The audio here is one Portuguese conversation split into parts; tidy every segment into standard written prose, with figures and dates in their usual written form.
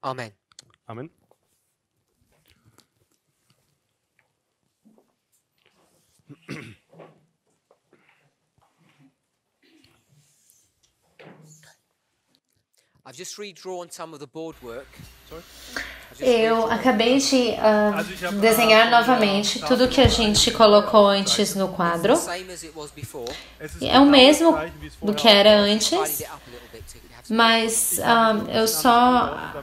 Amen. Amen. I've just redrawn some of the board work. Eu acabei de desenhar novamente tudo que a gente colocou antes no quadro. Same as it was before. É o mesmo do que era antes, mas eu só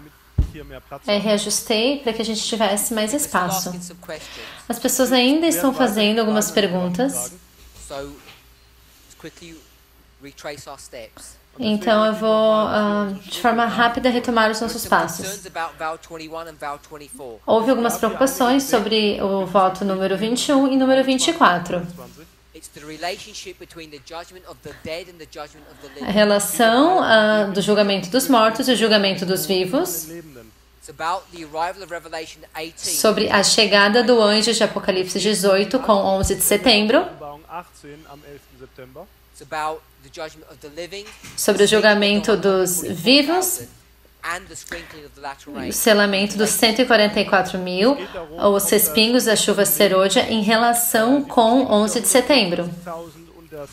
reajustei para que a gente tivesse mais espaço. Asking some questions. As pessoas ainda estão fazendo algumas perguntas, So let's quickly retrace our steps. então eu vou, de forma rápida, retomar os nossos Some passos. concerns about vow 21 and vow 24. Houve algumas preocupações sobre o voto número 21 e número 24. It's the relationship between the judgment of the dead and the judgment of the A living. relação do julgamento dos mortos e o julgamento dos vivos, It's about the arrival of Revelation 18. sobre a chegada do anjo de Apocalipse 18 com 11 de setembro, Offenbarung 18 am 11. September. It's about the judgment of the living. sobre o julgamento dos vivos, And the sprinkling of the latter rain. o selamento dos 144 mil, os respingos da chuva serôdia em relação com 11 de setembro. 1000 und das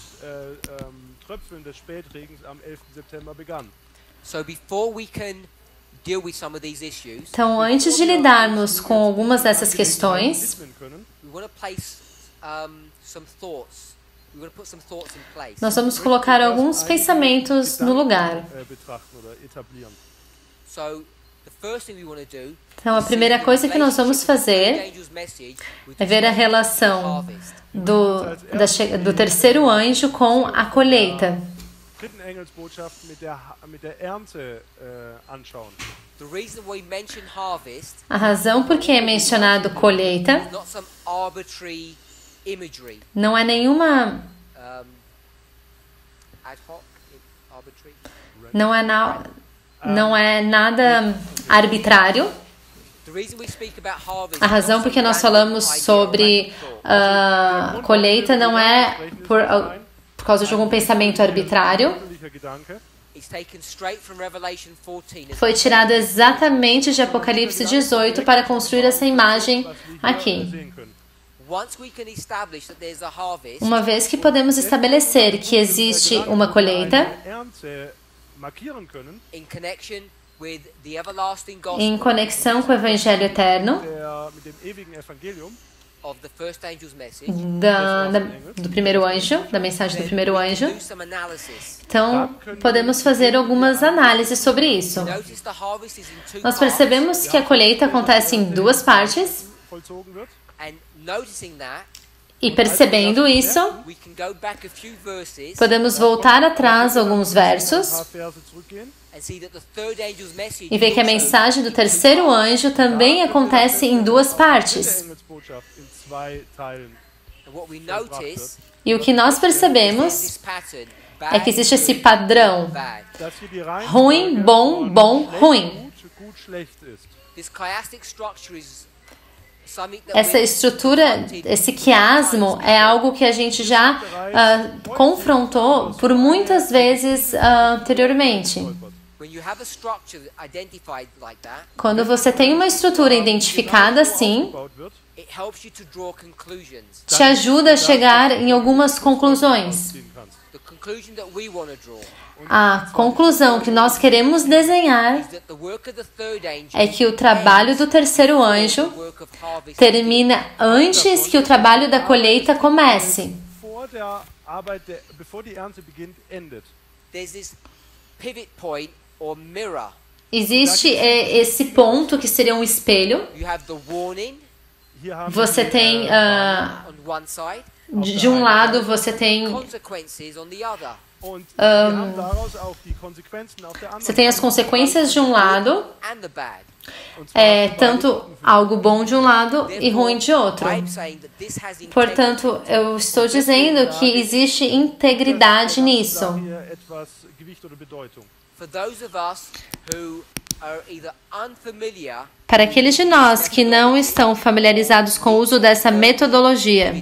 Tröpfeln des Spätregens am 11. September begann. So before we can deal with some of these issues, Então, antes de lidarmos com algumas dessas questões, Widmen können, we want to place some thoughts. We want to put some thoughts in place. nós vamos colocar alguns pensamentos no lugar. betrachten oder etablieren. So the first thing we want to do Então, a primeira coisa que nós vamos fazer é ver a relação do terceiro anjo com a colheita. Dritten Engelsbotschaft mit der Ernte anschauen. The reason we mention harvest A razão por que é mencionado colheita is not some arbitrary imagery, não é nenhuma, ad hoc, arbitrary. não é nada arbitrário. The reason we speak about harvest A razão por que nós falamos sobre colheita não é por causa de algum pensamento arbitrário. Natürlicher Gedanke. is taken straight from Revelation 14. Foi tirado exatamente de Apocalipse 18 para construir essa imagem aqui. Sehen können. Once we can establish that there's a harvest, Uma vez que podemos estabelecer que existe uma colheita, Ernte markieren können, in connection with the everlasting em gospel conexão com o Evangelho Eterno, mit dem ewigen Evangelium, of the first angel's message, do primeiro anjo, da mensagem do primeiro anjo, do some analysis. então podemos fazer algumas análises sobre isso. Notice the harvest is in two Nós parts, percebemos que a colheita acontece em duas partes, vollzogen wird. and noticing that, e percebendo isso, we can go back a few verses podemos voltar atrás alguns versos Ein paar Verse zurückgehen. and see that the third angel's message e ver que a also mensagem do terceiro anjo também acontece em duas partes. Engelsbotschaft in zwei Teilen. And what we notice E o que nós is percebemos this pattern, é que existe esse padrão: bad. Dass hier die Reihenfolge ruim, bom, bom, schlecht, ruim. gut, schlecht ist. This chiastic structure is something that Essa estrutura, esse quiasmo, é algo que a gente já confrontou por muitas vezes anteriormente. when you have a structure identified like that, Quando você tem uma estrutura identificada assim, Gebaut wird, it helps you to draw conclusions. te ajuda a chegar em algumas conclusões. ziehen kannst. The conclusion that we want to draw A conclusão que nós queremos desenhar is that the work of the third angel é que o trabalho do terceiro anjo the work of harvest termina antes que o trabalho da colheita comece. Vor der Arbeit, bevor die Ernte beginnt, endet. there's this pivot point or mirror. Existe esse ponto que seria um espelho. You have the warning Hier haben Você wir tem, on one side, de um lado, você tem, consequences on the other. und wir haben daraus auch die Konsequenzen auf der anderen você tem as consequências de um lado, And the bad. Und zwar tanto algo bom de um lado e ruim de outro. I'm saying that this has integrity. Portanto, eu estou dizendo que existe integridade nisso. hier etwas Gewicht oder Bedeutung. For those of us who are either unfamiliar Para aqueles de nós que não estão familiarizados com o uso dessa metodologia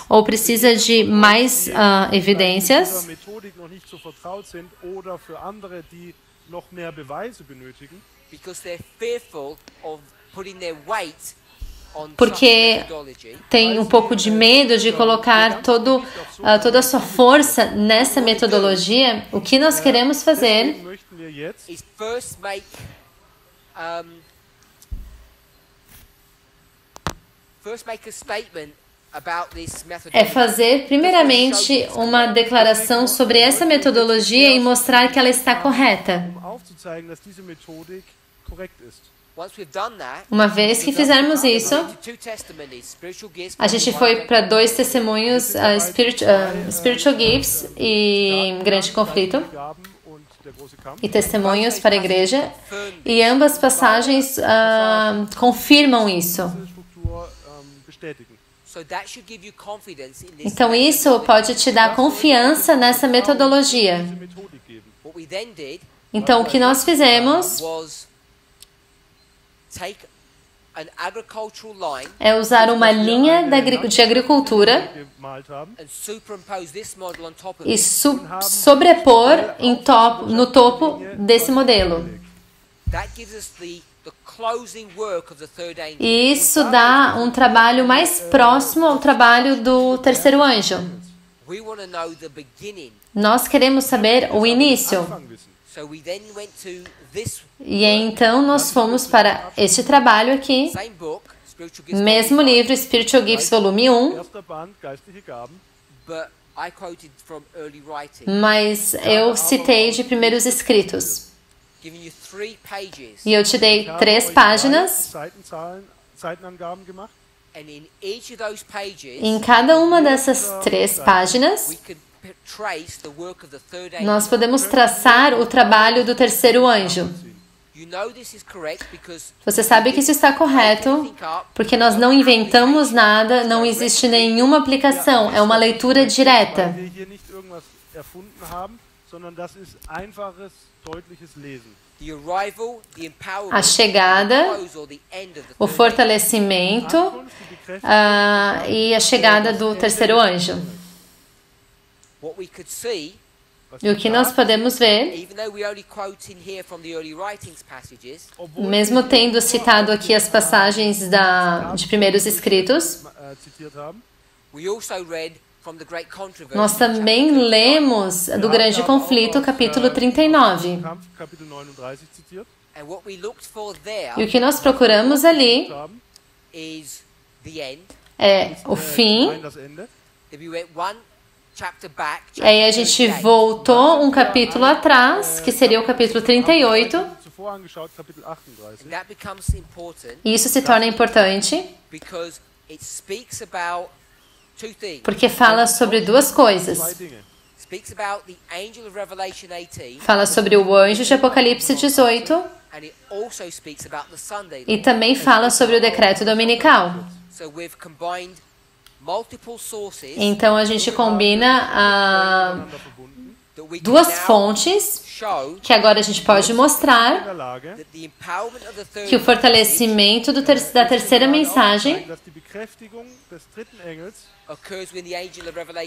ou precisa de mais evidências, Dieser Methodik noch nicht so vertraut sind oder für andere, die noch mehr Beweise benötigen, porque tem um pouco de medo de colocar toda a sua força nessa metodologia. O que nós queremos fazer é fazer, primeiramente, uma declaração sobre essa metodologia e mostrar que ela está correta. Uma vez que fizermos isso, a gente foi para 2 testemunhos, Spiritual Gifts e Grande Conflito, e testemunhos para a igreja, e ambas passagens confirmam isso. Então isso pode te dar confiança nessa metodologia. Então o que nós fizemos é usar uma linha de agricultura e sobrepor no topo desse modelo. E isso dá um trabalho mais próximo ao trabalho do terceiro anjo. Nós queremos saber o início. E então nós fomos para este trabalho aqui, mesmo livro, Spiritual Gifts, volume 1, mas eu citei de primeiros escritos. E eu te dei 3 páginas. E em cada uma dessas 3 páginas, nós podemos traçar o trabalho do terceiro anjo. Você sabe que isso está correto, porque nós não inventamos nada, não existe nenhuma aplicação, é uma leitura direta. A chegada, o fortalecimento e a chegada do terceiro anjo. E o que nós podemos ver, mesmo tendo citado aqui as passagens de primeiros escritos, nós também lemos do Grande Conflito, capítulo 39. E o que nós procuramos ali é o fim. Aí a gente voltou um capítulo atrás, que seria o capítulo 38. E isso se torna importante, porque fala sobre 2 coisas. Fala sobre o anjo de Apocalipse 18 e também fala sobre o decreto dominical. Então a gente combina 2 fontes que agora a gente pode mostrar que o fortalecimento da terceira mensagem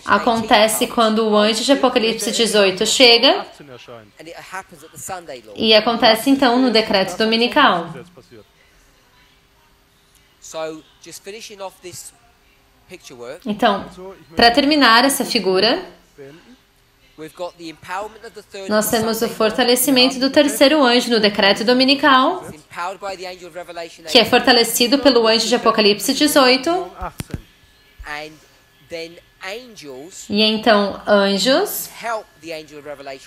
acontece quando o anjo de Apocalipse 18 chega e acontece então no decreto dominical. Então, para terminar essa figura, nós temos o fortalecimento do terceiro anjo no decreto dominical, que é fortalecido pelo anjo de Apocalipse 18. E então, anjos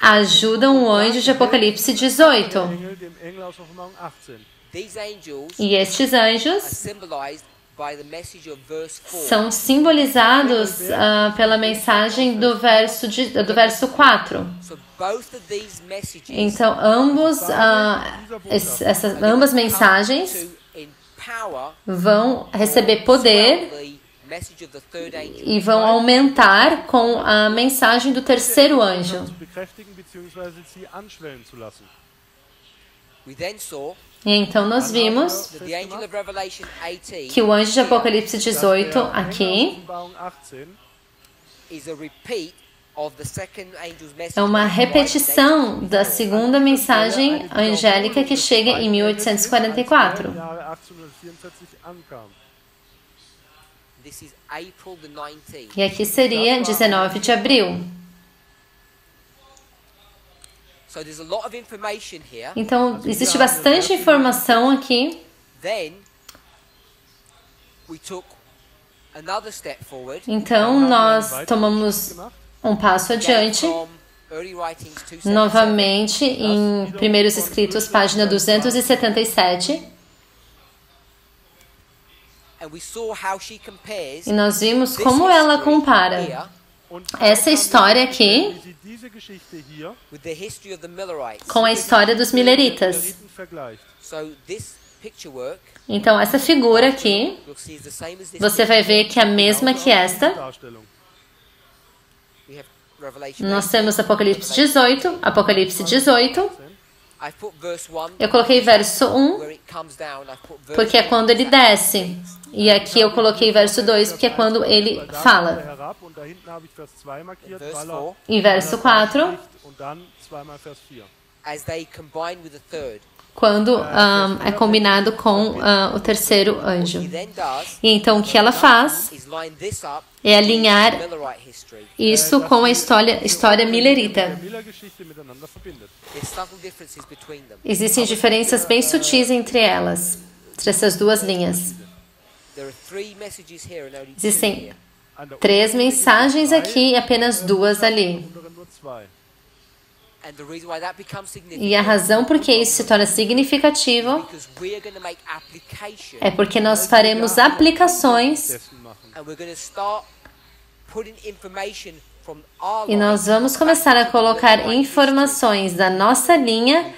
ajudam o anjo de Apocalipse 18. E estes anjos são simbolizados pela mensagem do verso 4. Então, ambas mensagens vão receber poder e vão aumentar com a mensagem do terceiro anjo. E então nós vimos que o anjo de Apocalipse 18 aqui É uma repetição da segunda mensagem angélica que chega em 1844. E aqui seria 19 de abril. Então, existe bastante informação aqui. Então, nós tomamos um passo adiante, novamente em Primeiros Escritos, página 277. E nós vimos como ela compara essa história aqui com a história dos Milleritas. Então, essa figura aqui, você vai ver que é a mesma que esta. Nós temos Apocalipse 18, Apocalipse 18. Eu coloquei verso 1, porque é quando ele desce. E aqui eu coloquei verso 2, porque é quando ele fala. E verso 4, quando é combinado com o terceiro anjo. E então o que ela faz é alinhar isso com a história millerita. Existem diferenças bem sutis entre elas, entre essas duas linhas. Existem 3 mensagens aqui e apenas 2 ali. E a razão por que isso se torna significativo é porque nós faremos aplicações e nós vamos começar a colocar informações da nossa linha.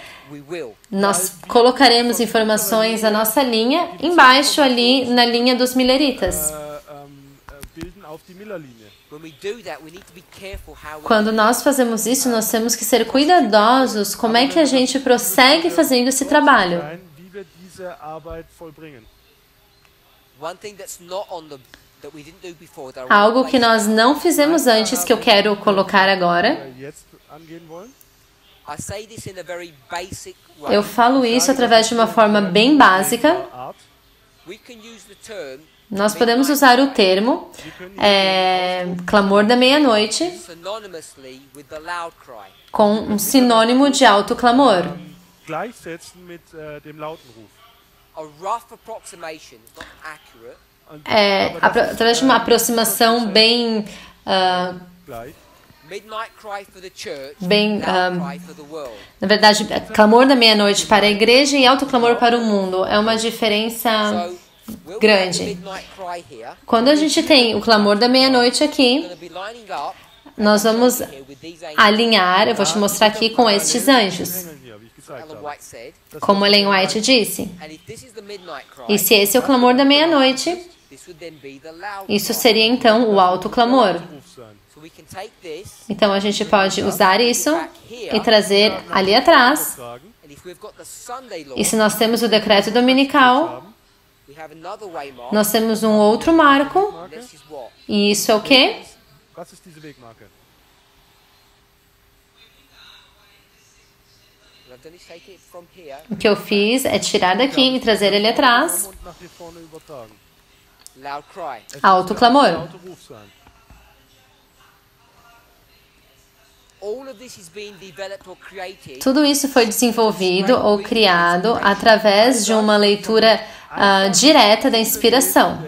Nós colocaremos informações da nossa linha embaixo ali na linha dos milleritas. Quando nós fazemos isso, nós temos que ser cuidadosos como é que a gente prossegue fazendo esse trabalho. Algo que nós não fizemos antes, que eu quero colocar agora. Eu falo isso através de uma forma bem básica. Nós podemos usar o termo clamor da meia-noite com um sinônimo de alto clamor. Através de uma aproximação bem na verdade, clamor da meia-noite para a igreja e alto clamor para o mundo. É uma diferença grande. Quando a gente tem o clamor da meia-noite aqui, nós vamos alinhar, eu vou te mostrar aqui com estes anjos, como Ellen White disse. E se esse é o clamor da meia-noite, isso seria então o alto clamor. Então a gente pode usar isso e trazer ali atrás. E se nós temos o decreto dominical, nós temos um outro marco. E isso é o quê? O que eu fiz é tirar daqui e trazer ele atrás. Alto clamor. Tudo isso foi desenvolvido ou criado através de uma leitura direta da inspiração.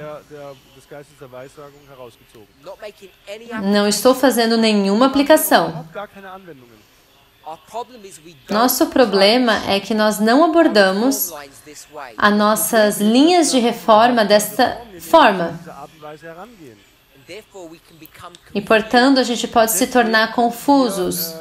Não estou fazendo nenhuma aplicação. Nosso problema é que nós não abordamos as nossas linhas de reforma desta forma. E, portanto, a gente pode se tornar confusos.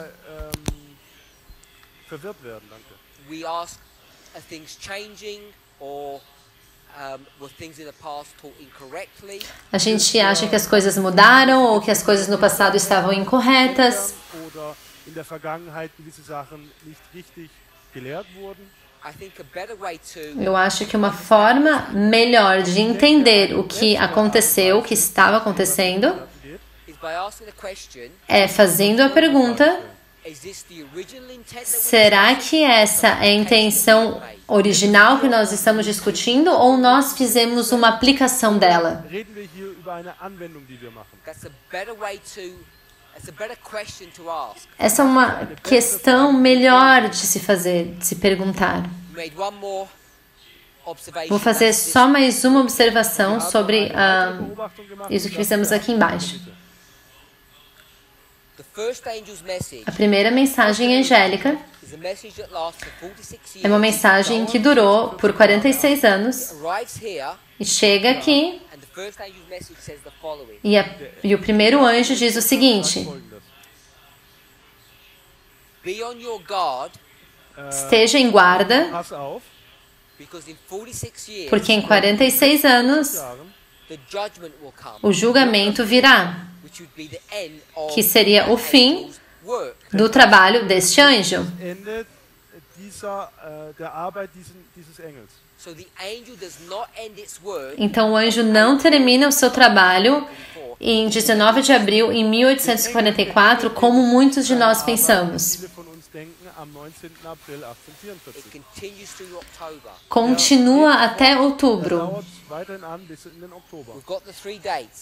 A gente acha que as coisas mudaram ou que as coisas no passado estavam incorretas. Eu acho que uma forma melhor de entender o que aconteceu, o que estava acontecendo, é fazendo a pergunta: será que essa é a intenção original que nós estamos discutindo ou nós fizemos uma aplicação dela? Essa é uma questão melhor de se fazer, de se perguntar. Vou fazer só mais uma observação sobre isso que fizemos aqui embaixo. A primeira mensagem angélica é uma mensagem que durou por 46 anos e chega aqui e o primeiro anjo diz o seguinte: esteja em guarda, porque em 46 anos o julgamento virá, que seria o fim do trabalho deste anjo. Então o anjo não termina o seu trabalho em 19 de abril de 1844, como muitos de nós pensamos. Continua até outubro.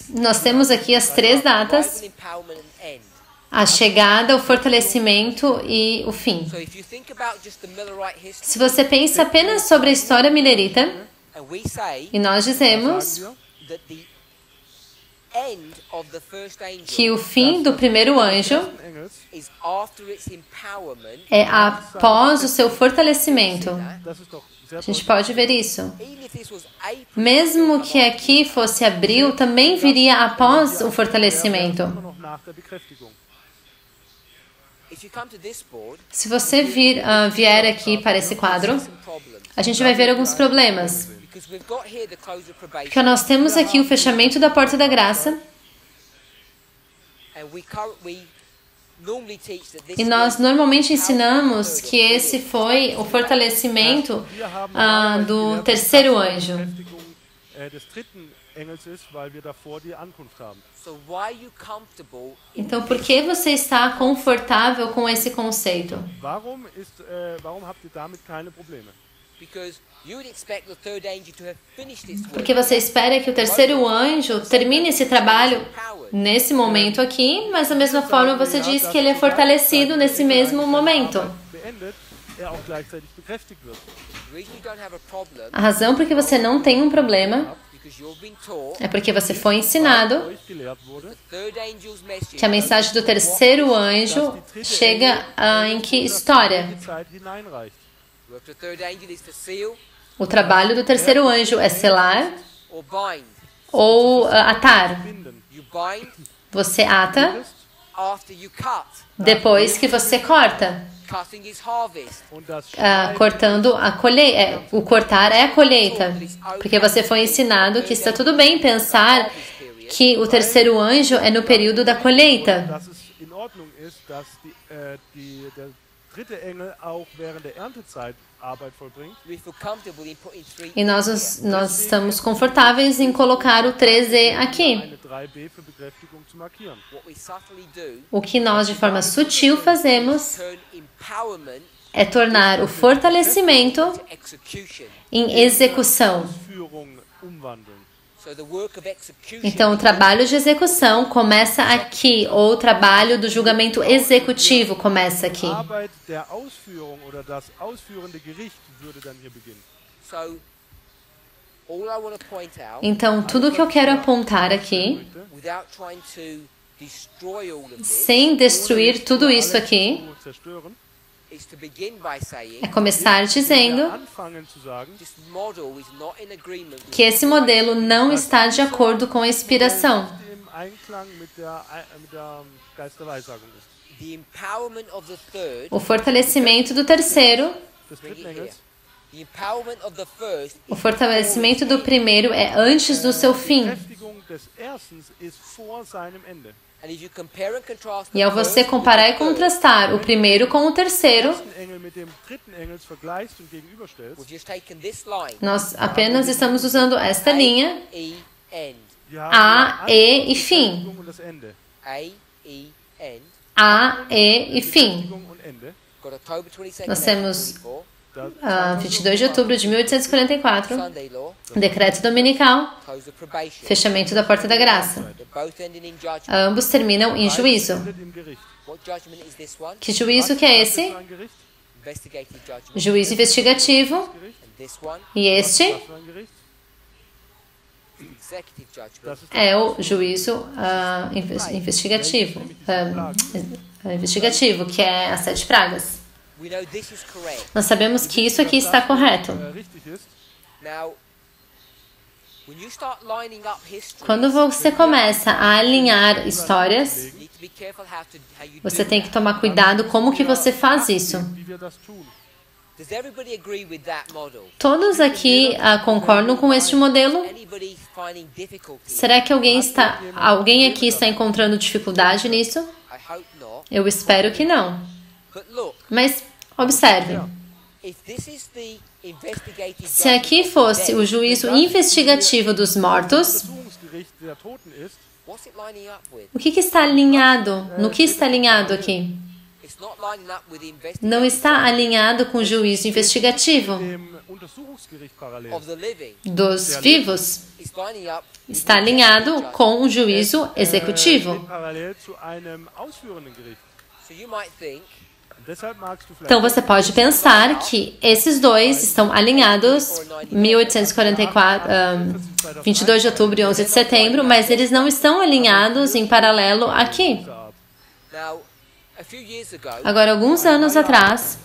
Nós temos aqui as 3 datas: a chegada, o fortalecimento e o fim. Se você pensa apenas sobre a história millerita, e nós dizemos que o fim do primeiro anjo é após o seu fortalecimento. A gente pode ver isso. Mesmo que aqui fosse abril, também viria após o fortalecimento. Se você vier aqui para esse quadro, a gente vai ver alguns problemas. Porque nós temos aqui o fechamento da porta da graça. E nós normalmente ensinamos que esse foi o fortalecimento do terceiro anjo. Então, por que você está confortável com esse conceito? Porque você espera que o terceiro anjo termine esse trabalho nesse momento aqui, mas da mesma forma você diz que ele é fortalecido nesse mesmo momento. A razão por que você não tem um problema é porque você foi ensinado que a mensagem do terceiro anjo chega em que história? O trabalho do terceiro anjo é selar ou atar. Você ata depois que você corta. Cortando a colheita. O cortar é a colheita. Porque você foi ensinado que está tudo bem pensar que o terceiro anjo é no período da colheita. E nós estamos confortáveis em colocar o 3E aqui. O que nós, de forma sutil, fazemos é tornar o fortalecimento em execução. Então, o trabalho de execução começa aqui, ou o trabalho do julgamento executivo começa aqui. Então, tudo que eu quero apontar aqui, sem destruir tudo isso aqui, é começar dizendo que esse modelo não está de acordo com a inspiração. O fortalecimento do terceiro, o fortalecimento do primeiro é antes do seu fim. E ao você comparar e contrastar o primeiro com o terceiro, nós apenas estamos usando esta linha, A, E e fim. A, E e fim. Beendigung und Ende. Got October 22nd, Nós temos 1844, 22 de outubro de 1844, Sunday law, decreto dominical, close of probation. fechamento da porta da graça. They're both ending in judgment. Ambos terminam em juízo. Endet im Gericht. What judgment is this one? Que juízo que é esse? Das war ein Gericht. Investigative judgment. Juízo investigativo. And this one, E este Das war ein Gericht. executive judgment. Das ist é o juízo investigativo. Investigativo, que é as 7 pragas. We know this is correct. Nós sabemos que isso aqui está correto. richtig ist. Now, when you start lining up history, Quando você começa a alinhar histórias, you need to be careful how you você do tem que tomar cuidado como que você faz isso. Wie wir das tun. Does everybody agree with that model? Todos aqui concordam com este modelo? Anybody finding difficulty? Será que alguém aqui está encontrando dificuldade nisso? I hope not. Eu espero que não. But look, Mas observe, if this is the investigative se aqui judgment of fosse the o dead, juízo investigativo dos mortos, Untersuchungsgericht der Toten ist, what's it lining up with? o que está alinhado? No que está alinhado aqui? It's not lining up with the Não investigation está alinhado com o juízo investigativo dem Untersuchungsgericht parallel. of the living. dos vivos. It's lining up with Está the alinhado executive com o juízo executivo. Steht parallel zu einem ausführenden Gericht. judgment. So you might think, Und deshalb magst du vielleicht Então você pode pensar que esses dois estão alinhados 1844, 22 de outubro e 11 de setembro, mas eles não estão alinhados em paralelo aqui. now, a few years ago, Agora, alguns anos atrás,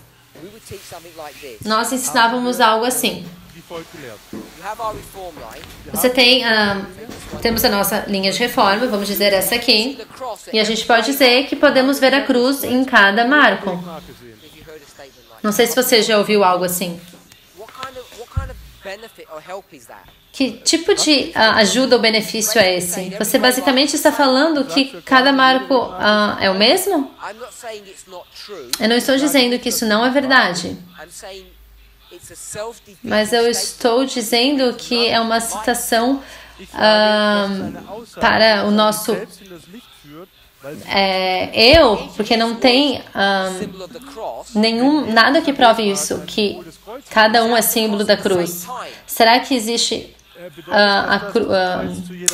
we would teach something like this. nós ensinávamos algo assim. wie folgt gelehrt. You have our reform line. Você tem, temos a nossa linha de reforma, vamos dizer essa aqui, The cross, e a gente pode dizer que podemos ver a cruz em cada marco. Marke sehen. if you heard a statement like Não sei se você já ouviu algo assim. what kind of benefit or help is that? Que tipo de ajuda ou benefício é esse? Você basicamente está falando que cada marco é o mesmo? I'm not saying it's not true. Eu não estou dizendo que isso não é verdade, I'm saying it's a self-defeating mas eu statement. estou dizendo que é uma citação Ich sage, dass es eine Aussage para o nosso selbst in das Licht führt, weil sie porque não tem Symbol of the cross. nada que prove isso, que cada um é símbolo da cruz. Será que existe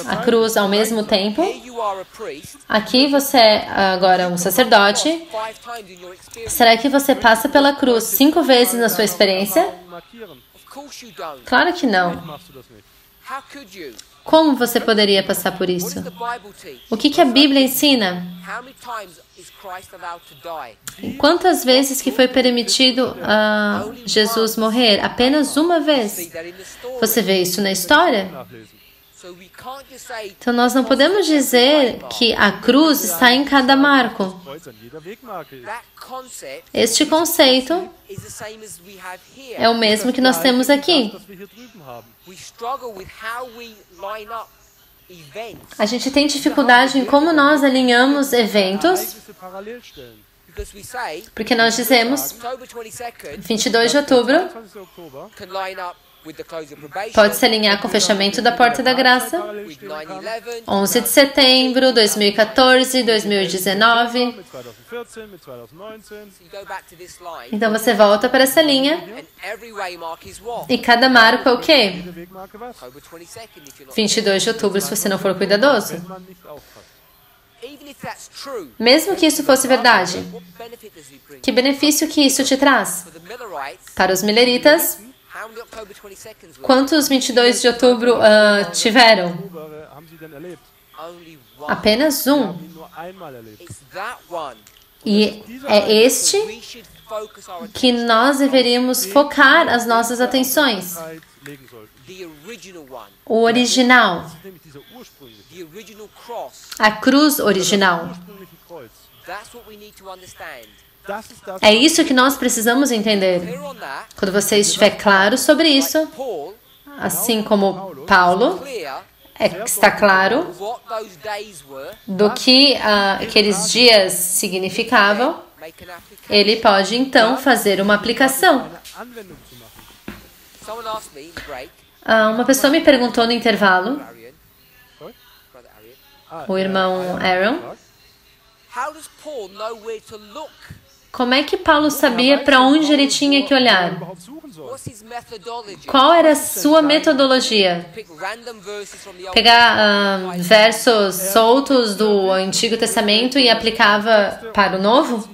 a cruz ao mesmo tempo? Here you are a priest. Aqui você é agora um sacerdote. 5 times in your experience. Será que você passa pela cruz 5 vezes na sua experiência? markieren. Of course you don't. Claro que não. Machst du das nicht? How could you? Como você poderia passar por What isso? does the Bible teach? O que a Bíblia ensina? How many times is Christ allowed to die? Quantas vezes que foi permitido a Jesus morrer? Apenas uma See vez. that in the story. Você vê isso na história? Nachlesen. So we can't just say Então nós não podemos dizer que a cruz está em cada marco. Kreuz an jeder Wegmarke ist. that concept Este conceito is the same as we have here. é o mesmo que nós temos aqui. Das wir hier drüben haben. We struggle with how we line up events A gente tem dificuldade em como nós alinhamos eventos, Ereignisse parallel stellen. because we say porque nós dizemos October 22nd 22 de outubro 20. Oktober can line up with the close of probation, pode se alinhar com o fechamento da porta da graça, parallel with stehen kann. 9/11, 11 de setembro, 2014, 2019. Mit 2014, mit 2019. you go back to this line, Então você volta para essa linha and every waymark is what? e cada marco é o quê? Jede Wegmarke was? October 22nd if you're not. 22 de outubro, se você não for cuidadoso. Wenn man nicht aufpasst. Even if that's true, Mesmo que isso fosse verdade, what benefit does it bring? que benefício que isso te traz? For the Millerites, Para os mileritas, how many October 22nds were quantos 22 de outubro tiveram? Oktober haben sie denn erlebt? only one? Apenas um. Haben ihn nur einmal erlebt. It's that one E é este we should focus our que nós deveríamos focar as nossas atenções. Zeit legen sollten. the original one, O original, Das ist nämlich dieser ursprüngliche, the original cross. a cruz original. ursprüngliche Kreuz. That's what we need to understand. Das ist das, É isso que nós precisamos entender. Clear on that? Quando você estiver claro sobre isso, Paul, assim como Paulo, clear está claro what those days were, do que aqueles dias significavam, make an application. ele pode então fazer uma aplicação. eine Anwendung zu machen. Someone asked me in the break, Uma pessoa me perguntou no intervalo, Arian, Sorry? brother Arian, o irmão Aaron, Como é que Paulo sabia para onde ele tinha que olhar? Qual era a sua metodologia? Pegar versos soltos do Antigo Testamento e aplicava para o Novo?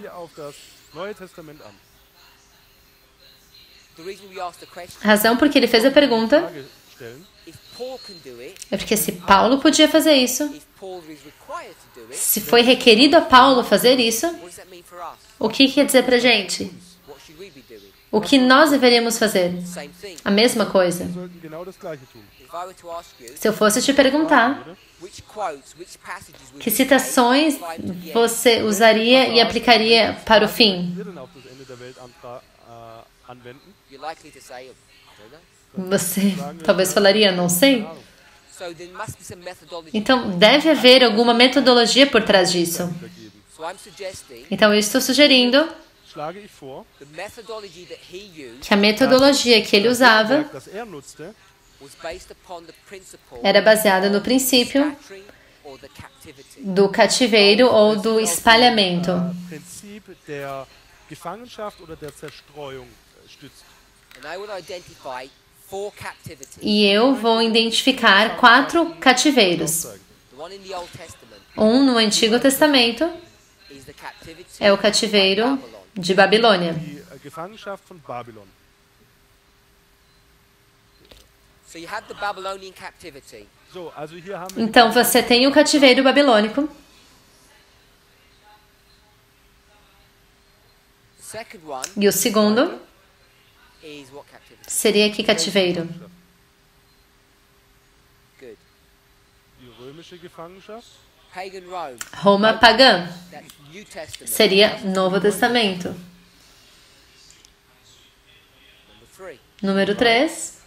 A razão por que ele fez a pergunta é porque se Paulo podia fazer isso, se foi requerido a Paulo fazer isso, o que quer dizer para a gente? O que nós deveríamos fazer? A mesma coisa. Se eu fosse te perguntar, que citações você usaria e aplicaria para o fim? Você talvez falaria, não sei. Então, deve haver alguma metodologia por trás disso. Então, eu estou sugerindo que a metodologia que ele usava era baseada no princípio do cativeiro ou do espalhamento. E eu vou identificar 4 cativeiros. Um no Antigo Testamento é o cativeiro de Babilônia. Então você tem o cativeiro babilônico. E o segundo seria que cativeiro? Roma pagã. Seria Novo Testamento. Número 3.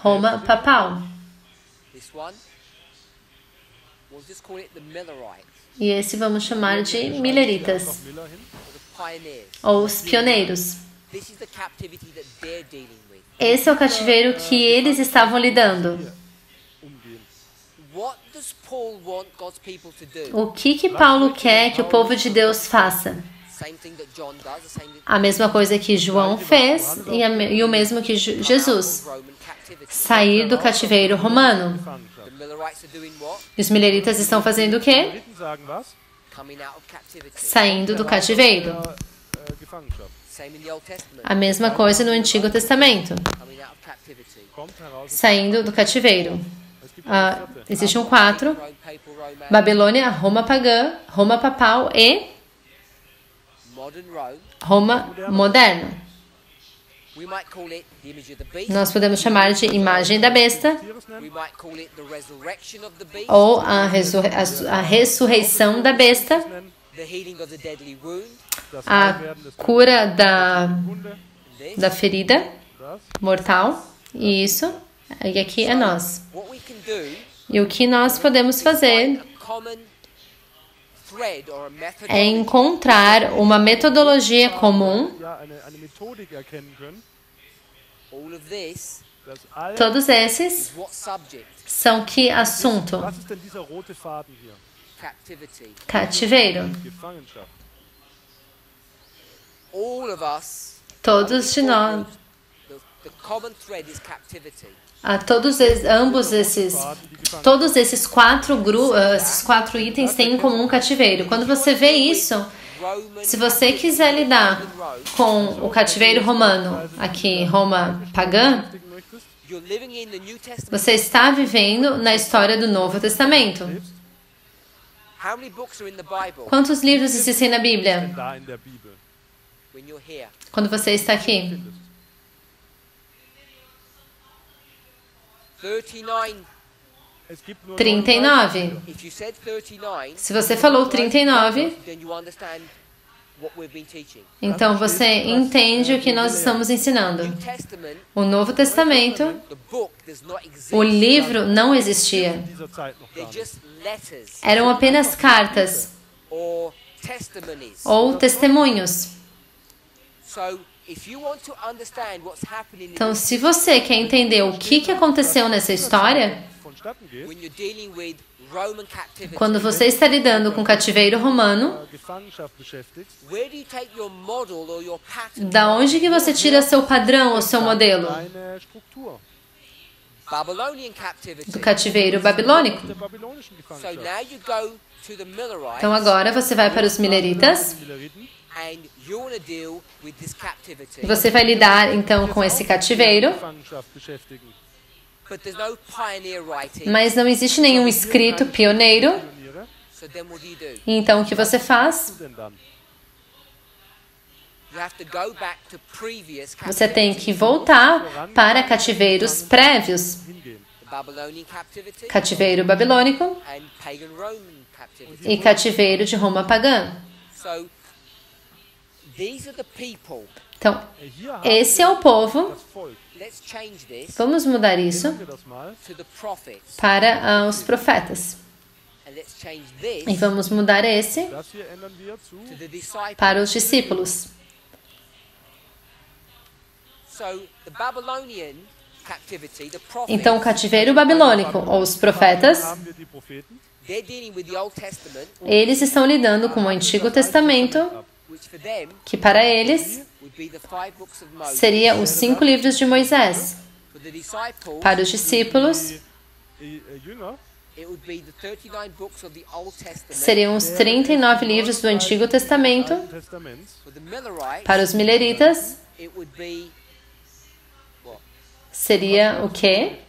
Roma papal. E esse vamos chamar de mileritas, ou os pioneiros. Esse é o cativeiro que eles estavam lidando. O que Paulo quer que o povo de Deus faça? A mesma coisa que João fez e o mesmo que Jesus. Sair do cativeiro romano. E os mileritas estão fazendo o quê? Saindo do cativeiro. A mesma coisa no Antigo Testamento. Saindo do cativeiro. Existem 4. Babilônia, Roma pagã, Roma papal e Roma moderna. Nós podemos chamar de imagem da besta ou a ressurreição da besta, a cura da ferida mortal, e isso, e aqui é nós. E o que nós podemos fazer é encontrar uma metodologia comum. Todos esses são que assunto? Cativeiro. Todos de nós. Todos esses 4 itens têm em comum cativeiro. Quando você vê isso, se você quiser lidar com o cativeiro romano, aqui Roma pagã, você está vivendo na história do Novo Testamento. Quantos livros existem na Bíblia? Quando você está aqui? 39. Se você falou 39, então você entende o que nós estamos ensinando. O Novo Testamento, o livro não existia. Eram apenas cartas ou testemunhos. Então, se você quer entender o que aconteceu nessa história, quando você está lidando com cativeiro romano, da onde que você tira seu padrão ou seu modelo? Do cativeiro babilônico. Então agora você vai para os mileritas. E você vai lidar então com esse cativeiro. Mas não existe nenhum escrito pioneiro. Então o que você faz? Você tem que voltar para cativeiros prévios. Cativeiro babilônico e cativeiro de Roma pagã. Então, esse é o povo. Vamos mudar isso para os profetas. E vamos mudar esse para os discípulos. Então, o cativeiro babilônico, ou os profetas, eles estão lidando com o Antigo Testamento, que para eles seria os 5 livros de Moisés. Para os discípulos, seriam os 39 livros do Antigo Testamento. Para os mileritas, seria o quê?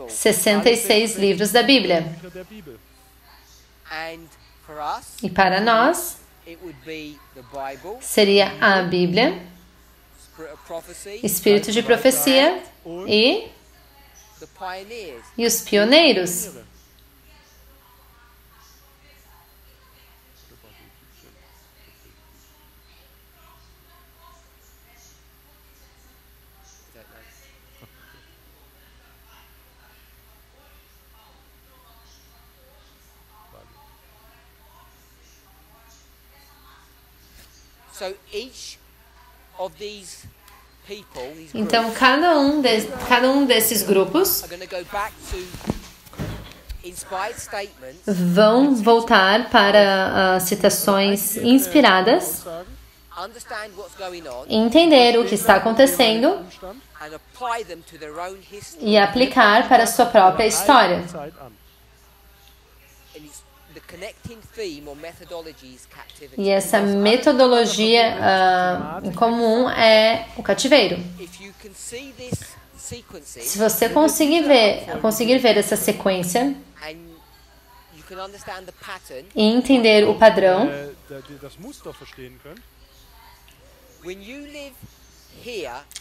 66 livros da Bíblia. E para nós, seria a Bíblia, Espírito de Profecia e os pioneiros. Então, cada um desses grupos vão voltar para citações inspiradas, entender o que está acontecendo e aplicar para a sua própria história. E essa metodologia em comum é o cativeiro. Se você conseguir ver essa sequência e entender o padrão,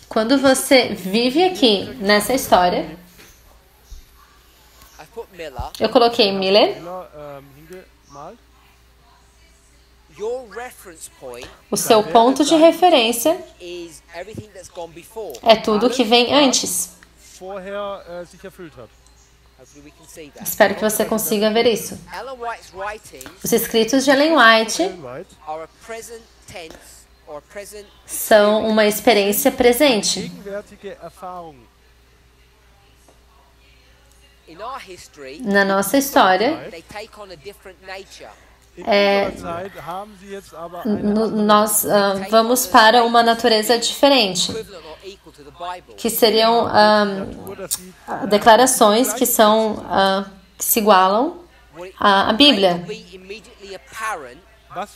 quando você vive aqui nessa história, eu coloquei Miller. O seu ponto de referência é tudo que vem antes. Espero que você consiga ver isso. Os escritos de Ellen White são uma experiência presente. Na nossa história, nós vamos para uma natureza diferente, que seriam declarações que se igualam à Bíblia.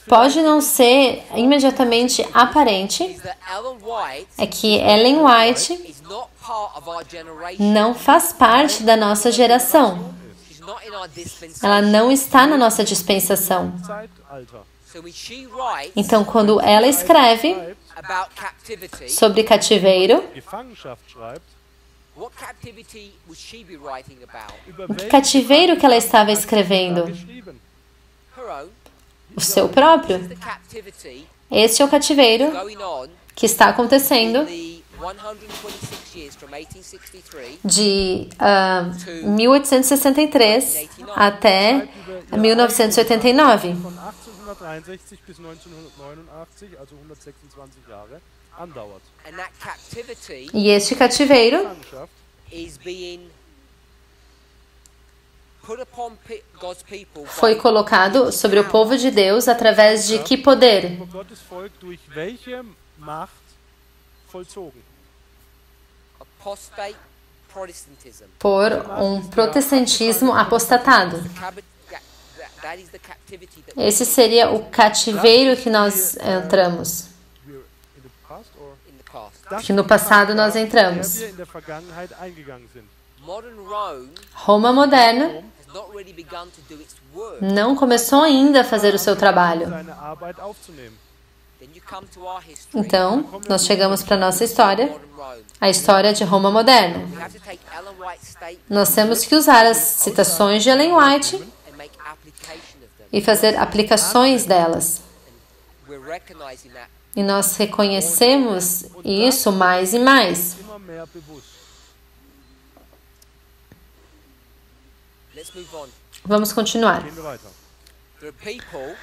Pode não ser imediatamente aparente, é que Ellen White não faz parte da nossa geração. Ela não está na nossa dispensação. Então, quando ela escreve sobre cativeiro, o que cativeiro que ela estava escrevendo? O seu próprio. Esse é o cativeiro que está acontecendo de 1863 até 1989. 1863 bis 1989, also 126 Jahre, andauert. And that captivity E este cativeiro Gefangenschaft is being put upon God's people foi by colocado sobre o povo de Deus através de que poder? über Gottes Volk durch welche Macht vollzogen? apostate Protestantism. Por um protestantismo apostatado. That is the captivity that Esse seria o cativeiro que nós entramos, Wir in the past or in the past. das que no passado nós entramos. der wir in der Vergangenheit eingegangen sind. Modern Rome Roma moderna has not really begun to do its work. não começou ainda a fazer o seu trabalho. Seine Arbeit aufzunehmen. Then you come to our history. Então, nós chegamos para a nossa história, Modern Rome. a história de Roma moderna. We have to take Ellen White's statement Nós temos que usar as citações de Ellen White and make application of them. e fazer aplicações delas. We're recognizing that. E nós reconhecemos isso mais e mais. Immer mehr bewusst. Let's move on. Vamos continuar. Gehen wir weiter. There are people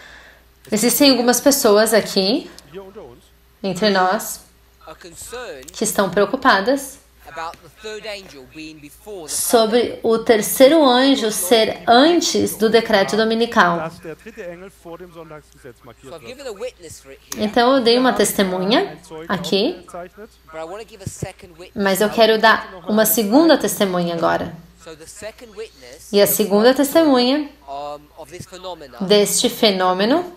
Existem algumas pessoas aqui, Hier unter uns entre nós, are concerned que estão preocupadas about the third angel being before the sobre o terceiro anjo ser antes do decreto dominical. dass der dritte Engel vor dem Sonntagsgesetz So markiert I've wird. given a witness for it here, Então eu dei uma testemunha Ein Zeugen aqui, aufgezeichnet. but I want to give a second witness. mas eu quero dar uma segunda testemunha agora. So the second witness E a segunda testemunha of this phenomena deste fenômeno,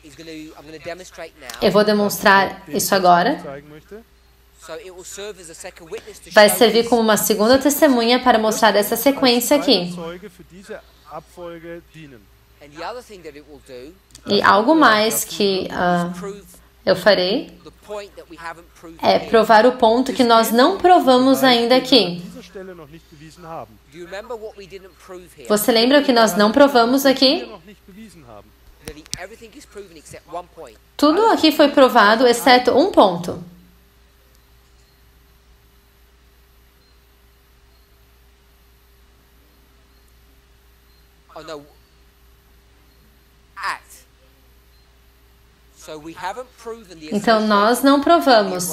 is I'm going to demonstrate now. eu vou demonstrar isso agora, Zeigen möchte. So it will serve as a second witness to vai show servir this. como uma segunda testemunha para mostrar essa sequência aqui. Zeuge für diese Abfolge dienen. And the other thing that it will do E algo mais que prove eu farei the point that we haven't proved é here. provar o ponto que nós não provamos ainda An aqui. dieser Stelle noch nicht bewiesen haben. Do you remember what we didn't prove here? Você lembra o que nós não provamos Wir aqui? noch nicht bewiesen haben. That everything is proven except one point. Tudo aqui foi provado, exceto um ponto. Oh no. Act. So we haven't proven the Então nós não provamos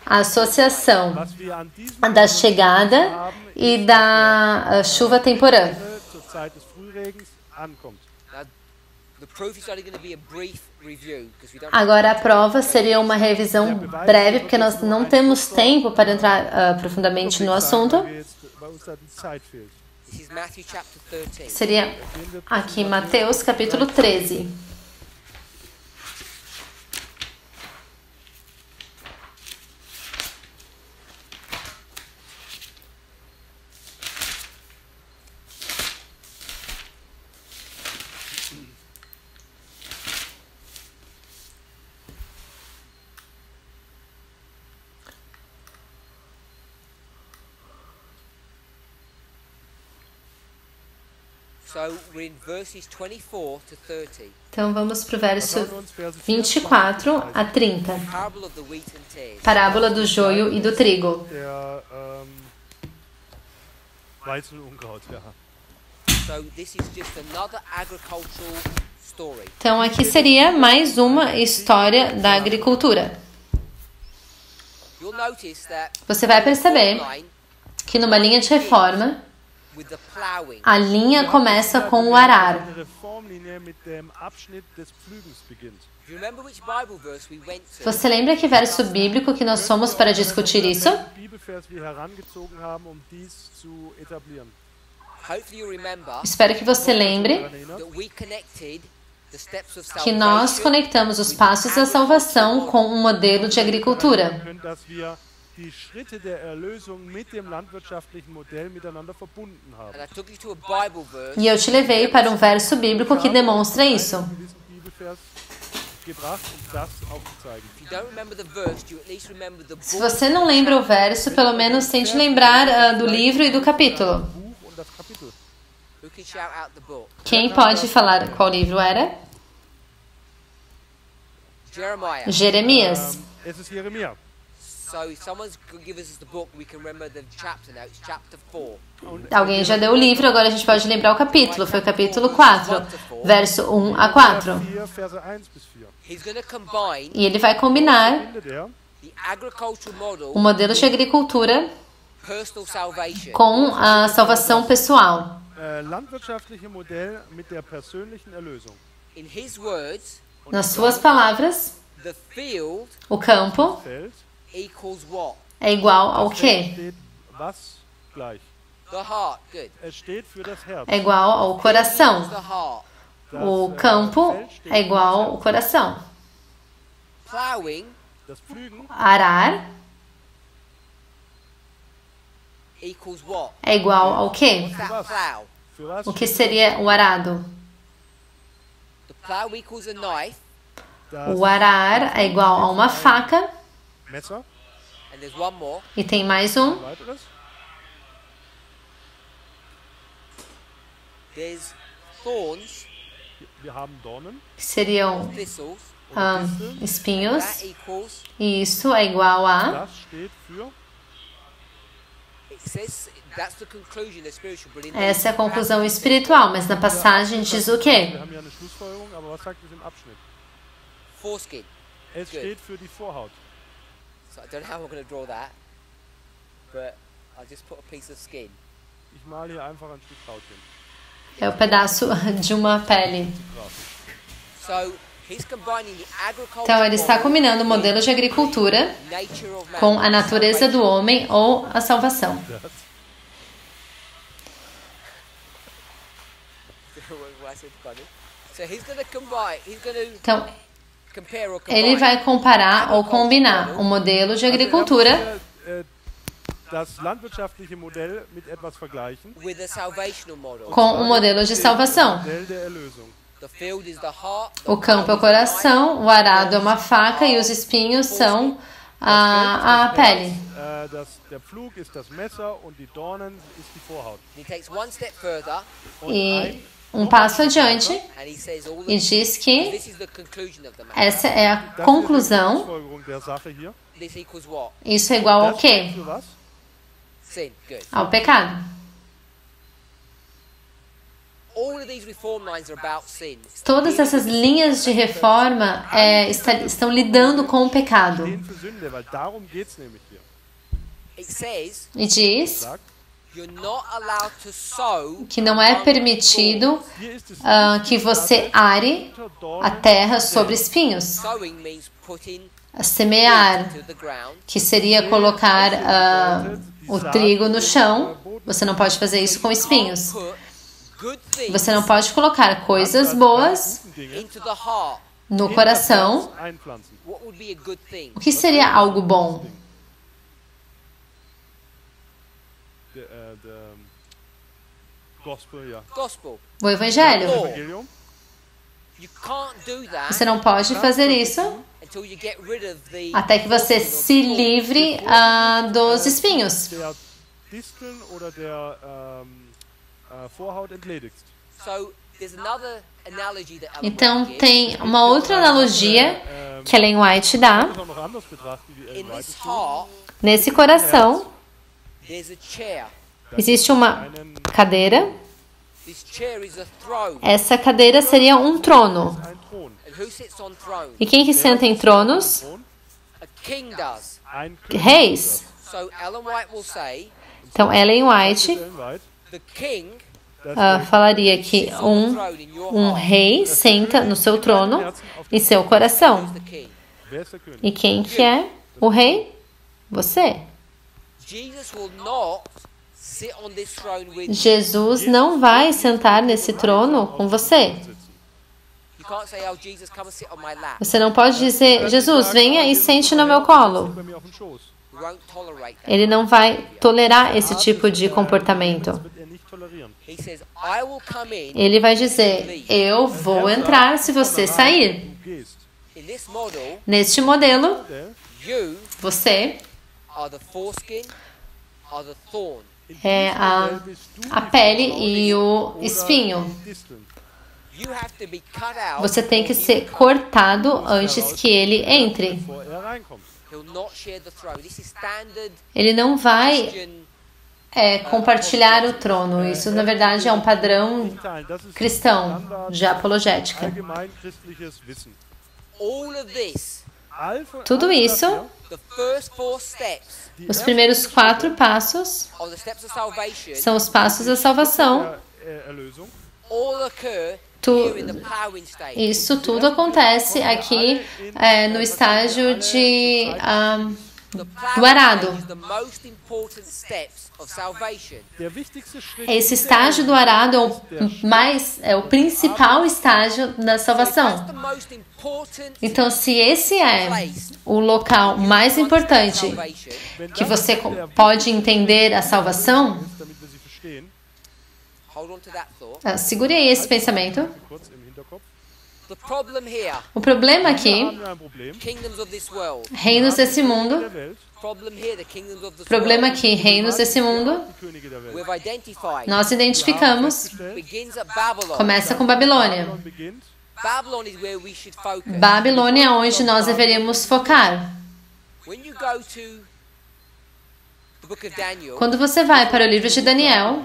a associação Was wir an diesem da chegada e da chuva temporã. zur Zeit des Frühregens ankommt. Now, the proof is only going to be a brief review because we don't. Agora a prova seria uma revisão breve, porque nós não temos tempo para entrar profundamente no assunto. Weil jetzt bei uns da die Zeit fehlt. This is Matthew chapter 13. Seria aqui Mateus capítulo 13. So we're in verses 24 to 30. Então vamos para o verso Schauen wir uns Verse 24 a 30. Parable of the wheat and tares. Parábola do joio e do trigo. Der Weizen und Unkraut, ja. So this is just another agricultural story. Então aqui seria mais uma história da agricultura. You'll notice that Você vai perceber line que numa linha de reforma, with the plowing. a linha começa com o arar. Eine Reformlinie mit dem Abschnitt des Pflügens beginnt. Do you remember which Bible verse we went to? Você lembra que verso bíblico que nós somos para discutir isso? Welchen Bibelvers wir herangezogen haben, dies zu etablieren. Hopefully you remember Espero que você lembre Daran erinnert? that we connected the steps of que nós salvation conectamos os passos da salvação com um modelo de agricultura. Können, dass wir die Schritte der Erlösung mit dem landwirtschaftlichen Modell miteinander verbunden haben. and I took you to a Bible verse E eu te levei para um verso bíblico que demonstra isso. Einen gewissen Bibelvers gebracht, um das aufzuzeigen. If you don't remember the verse, you at least remember the Se book. você não lembra o verso, pelo menos tente lembrar do livro e do capítulo. Buch und das Kapitel. Who can shout out the book? Quem pode falar qual livro era? Jeremiah. Jeremias. Es ist Jeremia. Alguém já deu o livro, agora a gente pode lembrar o capítulo. Foi o capítulo 4, verso 1 a 4. E ele vai combinar o modelo de agricultura com a salvação pessoal. Nas suas palavras, o campo é igual ao quê? É igual ao coração. O campo é igual ao coração. Arar é igual ao quê? O que seria o arado? O arar é igual a uma faca. E tem mais um. Que seriam espinhos. E isso é igual a... Essa é a conclusão espiritual, mas na passagem diz o quê? Es steht für die Vorhaut. So I don't know how I'm going to draw that, but I'll just put a piece of skin. Ich male hier einfach ein Stück Haut hin. É o pedaço de uma pele. So he's combining the agriculture. Então ele está combinando o modelo de agricultura com a natureza do homem ou a salvação. Então ele vai comparar ou combinar o modelo de agricultura com o modelo de salvação. O campo é o coração, o arado é uma faca e os espinhos são a pele. E um passo adiante e diz que essa é a conclusão. Isso é igual ao quê? Ao pecado. Todas essas linhas de reforma estão lidando com o pecado. E diz que não é permitido que você are a terra sobre espinhos. Semear, que seria colocar o trigo no chão. Você não pode fazer isso com espinhos. Você não pode colocar coisas boas no coração. O que seria algo bom? O Evangelho. Você não pode fazer isso até que você se livre dos espinhos. Então, tem uma outra analogia que Ellen White dá. Nesse coração, existe uma cadeira. Essa cadeira seria um trono. E quem que senta em tronos? Reis. Então, Ellen White falaria que um rei senta no seu trono em seu coração. E quem que é o rei? Você. Jesus não vai sentar nesse trono com você. Você não pode dizer, Jesus, venha e sente no meu colo. Ele não vai tolerar esse tipo de comportamento. Ele vai dizer, eu vou entrar se você sair. Neste modelo, você é a pele e o espinho. Você tem que ser cortado antes que ele entre. Ele não vai compartilhar o trono. Isso, na verdade, é um padrão cristão de apologética. Tudo isso, os primeiros 4 passos, são os passos da salvação. Isso tudo acontece aqui no estágio do arado. Esse estágio do arado é o principal estágio da salvação. Então, se esse é o local mais importante que você pode entender a salvação, segure aí esse pensamento. O problema aqui, reinos desse mundo. Problema aqui, reinos desse mundo. Nós identificamos. Começa com Babilônia. Babilônia é onde nós deveríamos focar. Quando você vai para o livro de Daniel,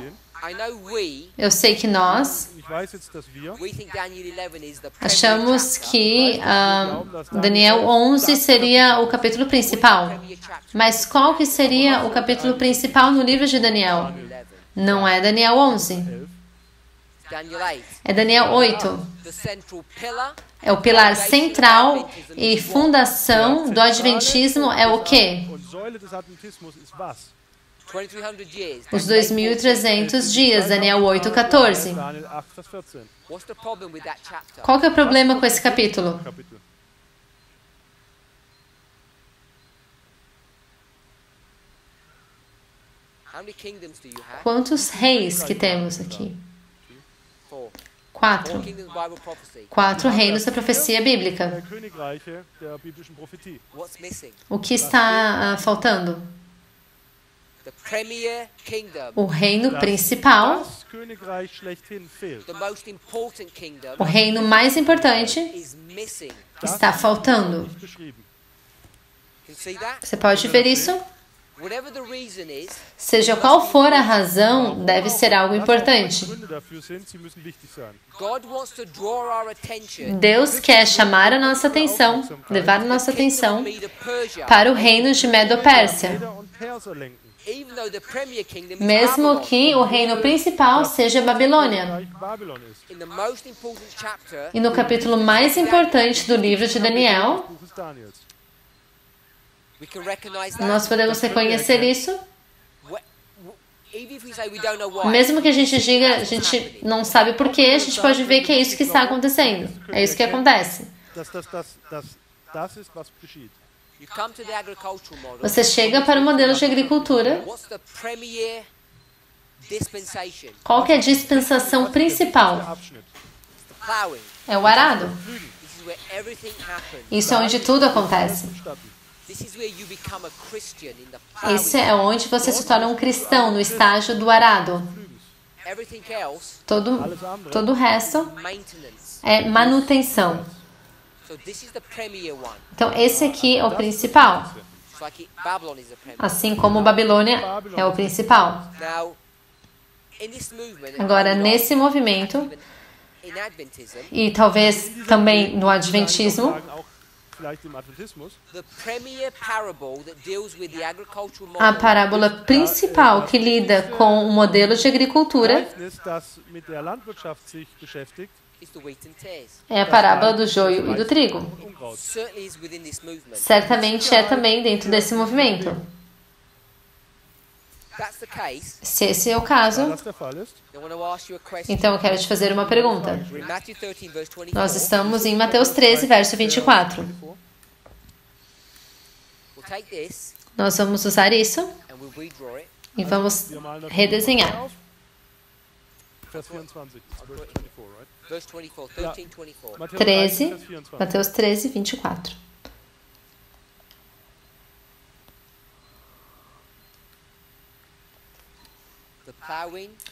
eu sei que nós achamos que Daniel 11 seria o capítulo principal. Mas qual que seria o capítulo principal no livro de Daniel? Não é Daniel 11. É Daniel 8. É o pilar central e fundação do Adventismo é o quê? Os 2.300 dias, Daniel 8:14. Qual que é o problema com esse capítulo? Quantos reis que temos aqui? 4. 4 reinos da profecia bíblica. O que está faltando? O reino principal, o reino mais importante, está faltando. Você pode ver isso? Seja qual for a razão, deve ser algo importante. Deus quer chamar a nossa atenção, levar a nossa atenção para o reino de Medo-Pérsia. Mesmo que o reino principal seja Babilônia. E no capítulo mais importante do livro de Daniel, nós podemos reconhecer isso. Mesmo que a gente diga, a gente não sabe por quê, a gente pode ver que é isso que está acontecendo. É isso que acontece. Você chega para o modelo de agricultura. Qual que é a dispensação principal? É o arado. Isso é onde tudo acontece. Esse é onde você se torna um cristão, no estágio do arado. Todo o resto é manutenção. Então, esse aqui é o principal. Assim como Babilônia é o principal. Agora, nesse movimento, e talvez também no Adventismo, a parábola principal que lida com o modelo de agricultura é a parábola do joio e do trigo. Certamente é também dentro desse movimento. Se esse é o caso, então eu quero te fazer uma pergunta. Nós estamos em Mateus 13, verso 24. Nós vamos usar isso e vamos redesenhar. 13, Mateus 13, 24.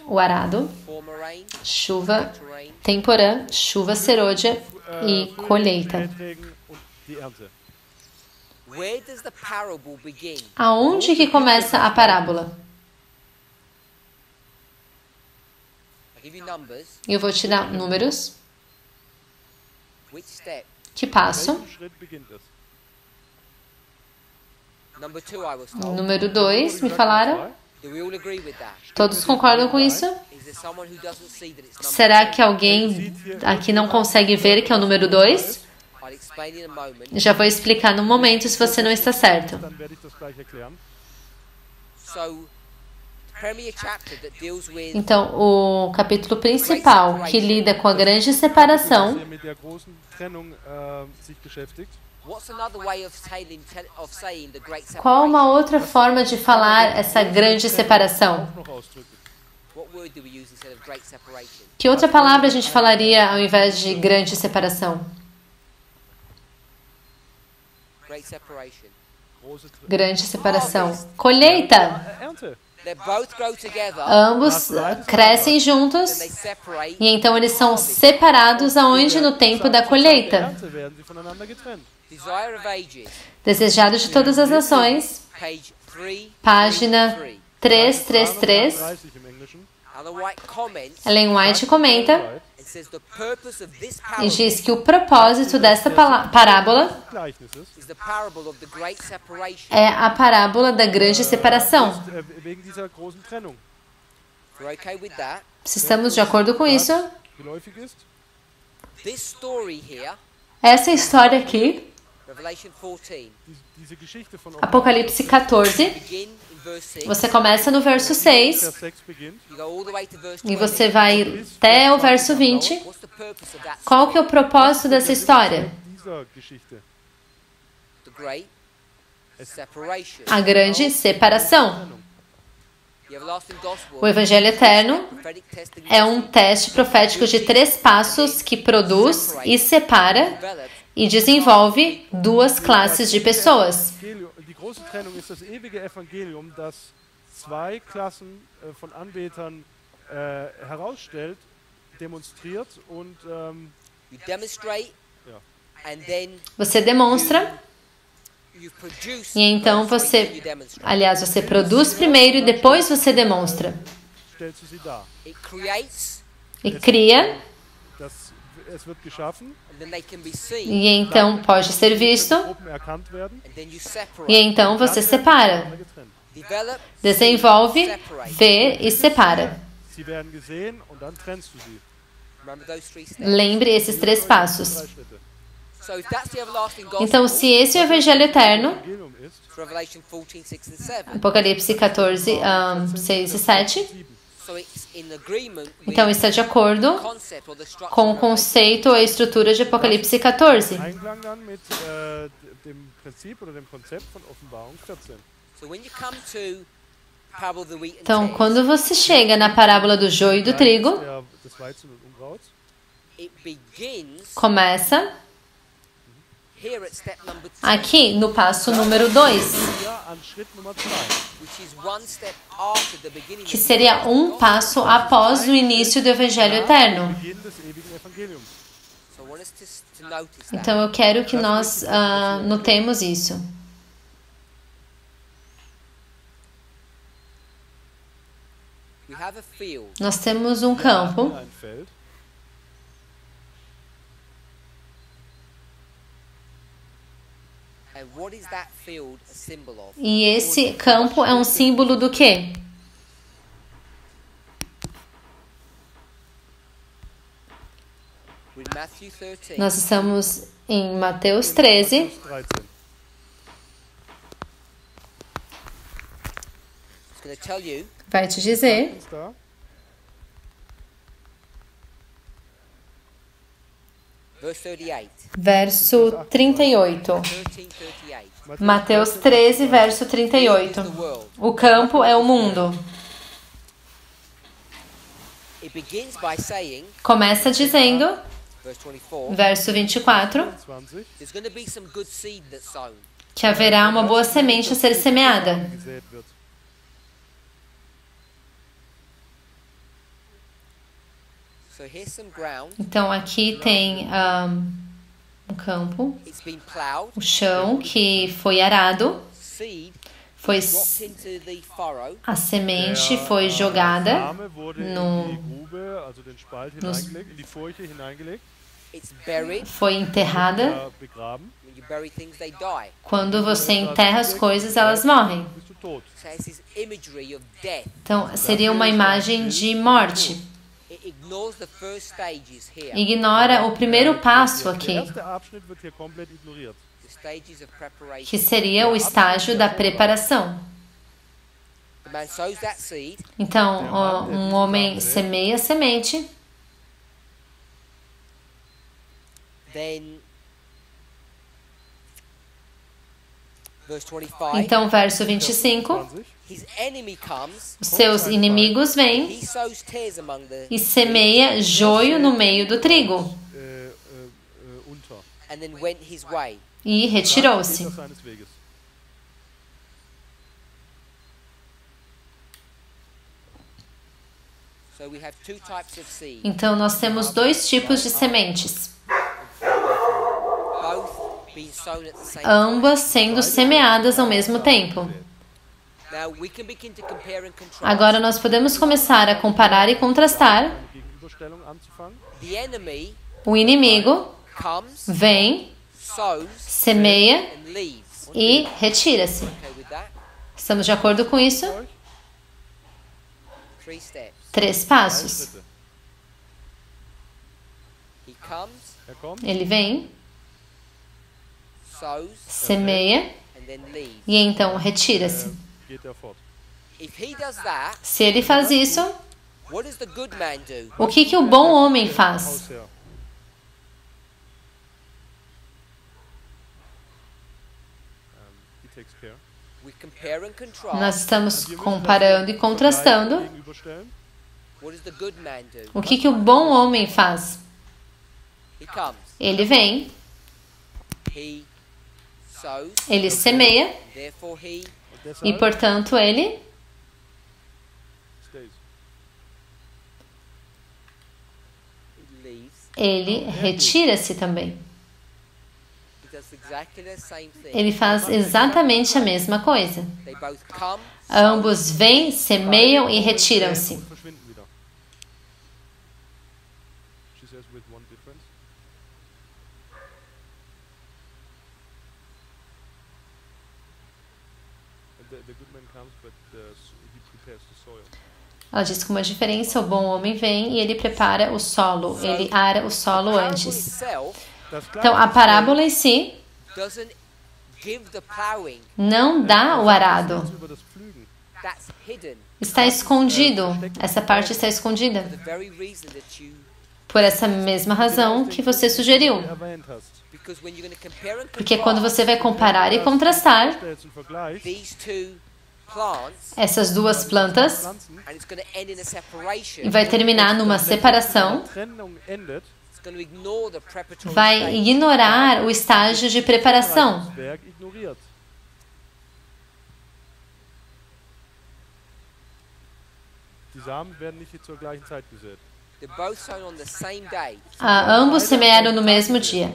O arado, chuva temporã, chuva serôdia e colheita. Where does the parable begin? Aonde que começa a parábola? I give you numbers. Eu vou te dar números. Which step? Que passo? Welchen Schritt beginnt es? Number 2 I was told. Número 2, me falaram. Do we all agree with that? Todos concordam com isso? Is there someone who doesn't see that it's number Será que alguém aqui não consegue ver que é o número 2? I'll explain in a moment. Já vou explicar no momento se você não está certo. Dann werde ich das gleich erklären. So, the premier chapter that deals with Então, o capítulo principal que lida com a grande separação, Mit der großen Trennung sich beschäftigt. what's another way of saying the great qual separation? uma outra forma de falar essa grande separação? Noch ausdrücken. What word do we use instead of great separation? Que outra palavra a gente falaria ao invés de grande separação? Great separation. Große Trennung. Grande separação. Colheita. Ernte. They both grow together, Ambos crescem then juntos they separate. e então eles são separados aonde? No tempo da Der colheita. Ernte werden sie voneinander getrennt. Desire of Ages, Desejado de todas as nações. page 3, Página 333. 30 im Englischen. Ellen White comments Ellen White comenta and says the purpose of this e parable diz que o propósito desta parábola Gleichnisses. is the parable of the great separation. é a parábola da grande separação. Wegen dieser großen Trennung. If you're okay with that, Se estamos de acordo com isso, Geläufig ist. this story here, essa história aqui, Revelation 14, Diese Geschichte von Apocalipse 14, begin in verse 6, você começa no verso 6 Vers 6 beginnt. you go all the way to verse e 20. você vai até o verso 20. What's the purpose of that? Qual que é o propósito dessa história? Dieser Geschichte. The great separation. A grande separação. The everlasting gospel, O Evangelho Eterno prophetic testing, é um teste profético de 3 passos que produz e separa develops e desenvolve 2 classes de pessoas. Die große Trennung ist das ewige Evangelium, das 2 Klassen von Anbetern herausstellt, demonstriert und you demonstrate, ja. and then Você demonstra you produce e então first, then you você, demonstrate. aliás, você produz primeiro e depois você demonstra. stellst du sie dar. It creates, E cria Es wird geschaffen, and then they can be seen, e então pode ser visto Gruppen erkannt werden, and then you e separate. então você separa. voneinander getrennt. Develop, Desenvolve, separate. vê e separa. Sie werden gesehen und dann trennst du sie. Remember those 3 steps. Lembre esses 3 passos. 3 Schritte. So if that's the everlasting gospel, Então, se esse é o Evangelho Eterno, Evangelium ist it's Revelation 14, 6 and 7. Apocalipse 14, 6 e 7, 7. So it's in agreement with então está de acordo the concept or the structure com o of Revelation. conceito ou a estrutura de Apocalipse 14. Einklang dann mit dem Prinzip oder dem Konzept von Offenbarung 14. So when you come to parable of the wheat and Então, tares, quando você chega na parábola do joio e do trigo, Des Weizen und Unkrauts. it begins começa here at step number 2, aqui no passo número 2, Hier an Schritt Nummer 2. which is one step after the beginning que of seria um passo após o início do Evangelho Eterno. Beginn des ewigen Evangeliums. So I want us to notice that. Então, eu quero que nós notemos isso. We have a field. Nós temos um campo. Ein Feld. And what is that field a symbol of? E esse campo é um símbolo do quê? With Matthew 13, Nós estamos em Mateus 13. 13. it's going to tell you Vai te dizer, Ist da? verse 38. verso 38. 13:38. Mateus 13, verso Is 38. the world. O campo é o mundo. It begins by saying, Começa dizendo, verse 24, verso 24, 20. there's going to be some good seed that's sown. que haverá uma boa semente a ser semeada. Gesät wird. So here's some ground Então aqui tem um campo, it's been plowed, o chão que foi arado, seed foi, dropped into the furrow, a semente foi jogada Same wurde no- in die Grube, also den Spalt hineingelegt, in die Furche hineingelegt, it's buried. foi enterrada. begraben. When you bury things, they die. Quando você enterra as coisas, elas morrem. Bist du tot. So it's this imagery of death. Então, seria uma imagem de morte. It ignores the first stages here, Ignora o primeiro passo Der aqui, erste Abschnitt wird hier komplett ignoriert. the stages of preparation. que seria o estágio da preparação. The man sows that seed, Então, um homem semeia a semente, then verse 25, então, verso 25, 20. his enemy comes, os seus inimigos vêm he sows tares among the e semeia joio no meio do trigo, Unter. and then went his way. e retirou-se. Geht seines Weges. So we have two types of seed, Então, nós temos dois tipos de sementes, both being sown at the same time. ambas sendo semeadas ao mesmo tempo. Now we can begin to compare and contrast. Agora, nós podemos começar a comparar e contrastar. Eine Gegenüberstellung anzufangen. The enemy O inimigo comes, vem, sows, semeia and leaves. e retira-se. Okay with that? Estamos de acordo com isso? 3 steps. 3 passos. Schritte. He comes, Kommt, Ele vem, sows, semeia and then leaves. e então retira-se. geht er fort. If he does that, Se ele faz isso, what does the good man do? o que que o bom homem faz? Hausherr. He takes care. We compare and contrast. Nós estamos comparando e contrastando. Gegenüberstellen. What does the good man do? O que que o bom homem faz? He comes, Ele vem, he sows, ele semeia therefore he Und deshalb e, portanto, ele stays. leaves. ele retira-se também. He does exactly the same thing. Ele faz exatamente a mesma coisa. They both come, Ambos vêm, semeiam e retiram-se. Und verschwinden wieder. She says with one difference. And the good man comes, but he prepares the soil. Ela diz com uma diferença, o bom homem vem e ele prepara o solo, ele ara o solo parable antes. itself Das Então, a parábola em si doesn't give the plowing. não dá o arado, über das Pflügen. That's hidden está escondido, essa parte está escondida, for the very reason that you, por essa mesma razão que você sugeriu. Erwähnt hast. because when you're going to compare and Porque quando contrast você vai comparar e contrastar Stellst und vergleichst these two plants, essas duas plantas, Pflanzen, and it's going to end in a separation, e vai terminar numa separação, die Trennung endet, it's going to ignore the preparatory vai stage. ignorar o estágio de preparação. das Werk ignoriert. Die Samen werden nicht zur gleichen Zeit gesät. They're both sown on the same day. Ambos semearam no mesmo dia.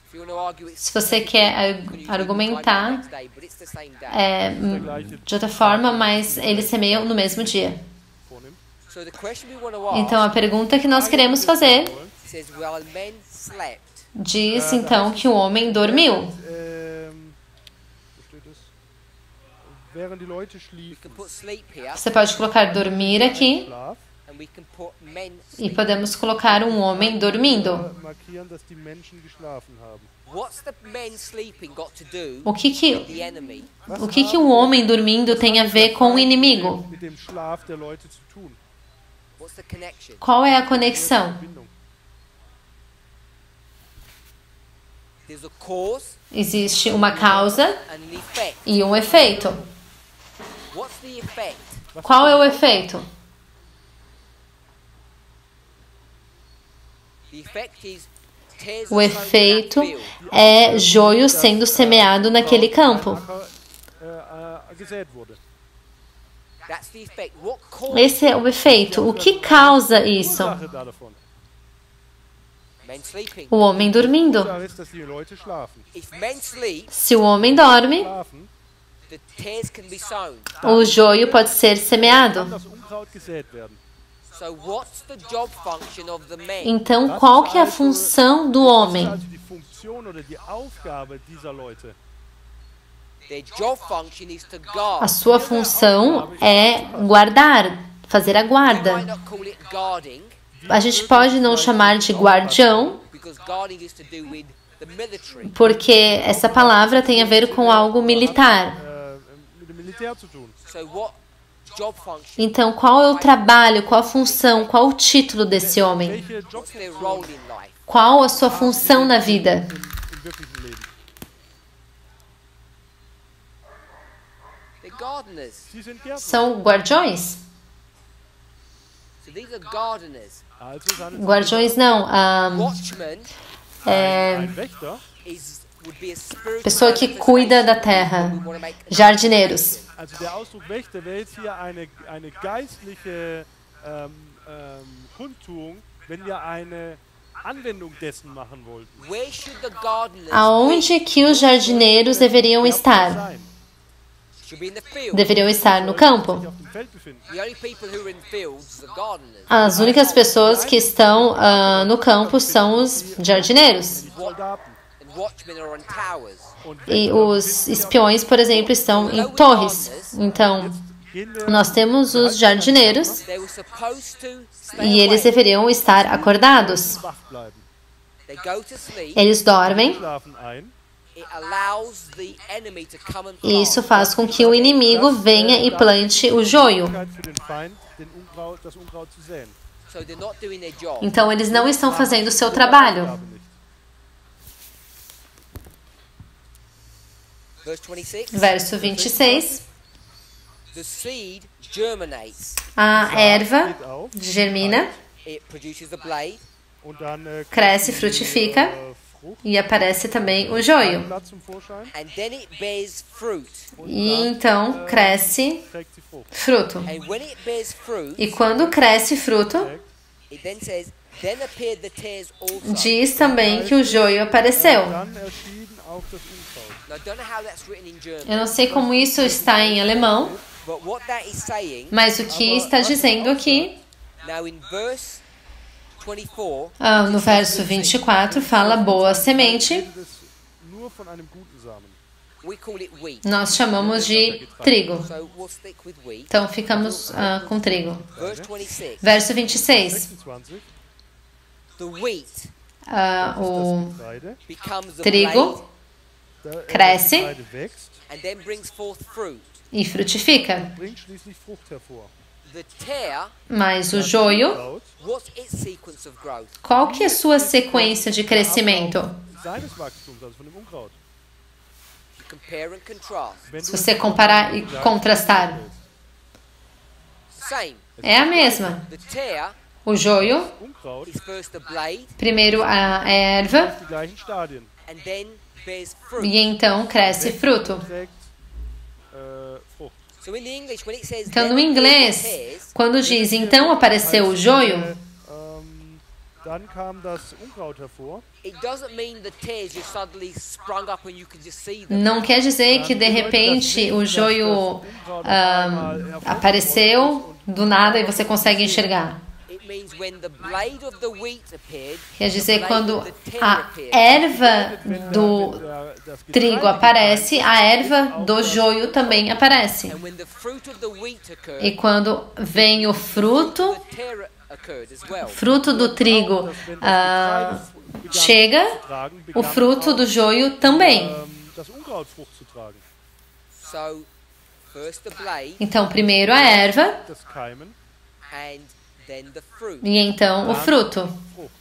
If you want to argue it's Se você quer you can use argumentar, the next day, but it's the same day. de outra forma, mas eles semeiam no mesmo dia. Vornimmt. So the question we want to ask Então, a pergunta que nós queremos fazer says, well, men slept. diz então que o homem dormiu. Wo steht es? Während die Leute We schliefen, can put sleep here, Você pode colocar dormir aqui Schlaf, and we can put men e sleep. podemos colocar um homem dormindo. markieren, dass die Menschen geschlafen haben. What's the men sleeping got to do O que with the enemy? que o homem dormindo tem a ver com o inimigo? Mit dem Schlaf der Leute zu tun. What's the connection? Qual é a conexão? Verbindung. There's a cause Existe uma causa and an effect. e um efeito. What's the effect? Qual é o efeito? The effect is tares O are sown in that efeito field. é joio sendo semeado naquele campo. Gesät wurde. That's the effect. What causes Esse é o efeito. O que causa isso? Ursache davon. Men sleeping. O homem dormindo. Ursache ist, dass die Leute schlafen. If men sleep, Se o homem dorme, Schlafen, the tares can be sown. o joio pode ser kann semeado. das Unkraut gesät werden. So what's the job function of the men? Então, qual que é a função do Das ist homem? also die Funktion oder die Aufgabe dieser Leute. Their job function is to guard. A sua função é guardar, fazer a We might guarda. not call it guarding, A gente pode não chamar de guardião, because guarding is to do with the military. porque essa palavra tem a ver com algo militar. Mit dem Militär zu tun. So what job function? Então, qual é o trabalho, qual a função, qual o título desse homem? Welche What's their Jobfunktion role in life? Qual a sua função na vida? im wirklichen Leben? They're gardeners. Sie sind Gärtner. São guardiões? So these are gardeners. Also handelt es Guardiões não, Watchman ein Wächter, would be a spiritual pessoa que cuida da terra, We wanna make a jardineiros. also der Ausdruck Wächter wäre jetzt hier eine geistliche Kundtuung, wenn wir eine Anwendung dessen machen wollten. Where should the gardeners Aonde que os jardineiros deveriam Wer estar? sein? should be in the field. Deveriam estar no campo. Sich auf dem Feld befinden. The only people who are in fields are gardeners. As únicas pessoas que estão no campo são os jardineiros. Die Soldaten. And watchmen are on towers. Und E os espiões, por exemplo, estão em torres. Então, gehen wir nós temos os jardineiros They were supposed to stay e eles awake. deveriam estar acordados. wach bleiben. They go to sleep. Eles dormem Schlafen ein. It allows the enemy to come and e isso plant. faz com que o inimigo venha e plante o joio. Möglichkeit für den Feind, das Unkraut zu säen. So they're not doing their job. Então, eles não estão fazendo o seu trabalho. Aufgabe nicht. Verse 26. Verso 26. The seed germinates. A erva Geht auf germina, It produces the blade. und dann cresce, kommt die, frutifica Frucht, e aparece também o joio. Blatt zum Vorschein, And then it bears fruit. und E dann então cresce trägt sie Frucht. fruto. And when it bears fruit, E quando cresce fruto, it then says, then appeared the tares also. diz também que o joio apareceu. Dann erschien auch das Unkraut. Now, I don't know how that's written in German, Eu não sei como isso está em alemão, but what that is saying, mas o que está dizendo aqui, now in verse 24, no verso 24, fala boa semente. Redet es nur von einem guten Samen. we call it wheat. Nós chamamos de trigo. So we'll stick with wheat. Então ficamos com trigo. Verse 26, Verso 26. 26. the wheat O Getreide. becomes the trigo blade Da, cresce. Das Getreide wächst, and then brings forth fruit. e frutifica. bringt schließlich Frucht hervor. The tare, Mas o joio, Unkraut, what's its sequence of growth? qual que é a sua sequência de crescimento? seines Wachstums, also von dem Unkraut. You compare and contrast. Wenn Se du você comparar e contrastar, Same. é a mesma. The tare O joio, Unkraut, is first the blade primeiro a erva, die gleichen Stadien. and then bears fruit. e então cresce fruto. Trägt Frucht. So in the English, when it says Então, then no appeared the inglês, tares, quando diz então apareceu o joio, Dann kam das Unkraut hervor. it doesn't mean the tares just suddenly sprung up and you can just see them. não quer dizer que de repente o joio apareceu do nada e você consegue enxergar. It means when the blade of the wheat appeared, Quer the dizer, blade quando of the tare a appeared. erva Wenn do das trigo Getreide aparece, a erva do joio também aparece. And when the fruit of the wheat E occurred, quando vem o fruto, the tare occurred as well. fruto do trigo chega, o fruto do joio também. das Unkraut Frucht zu tragen. So first the blade Então, primeiro a erva Das Keimen, and then the fruit. e então o fruto. Frucht.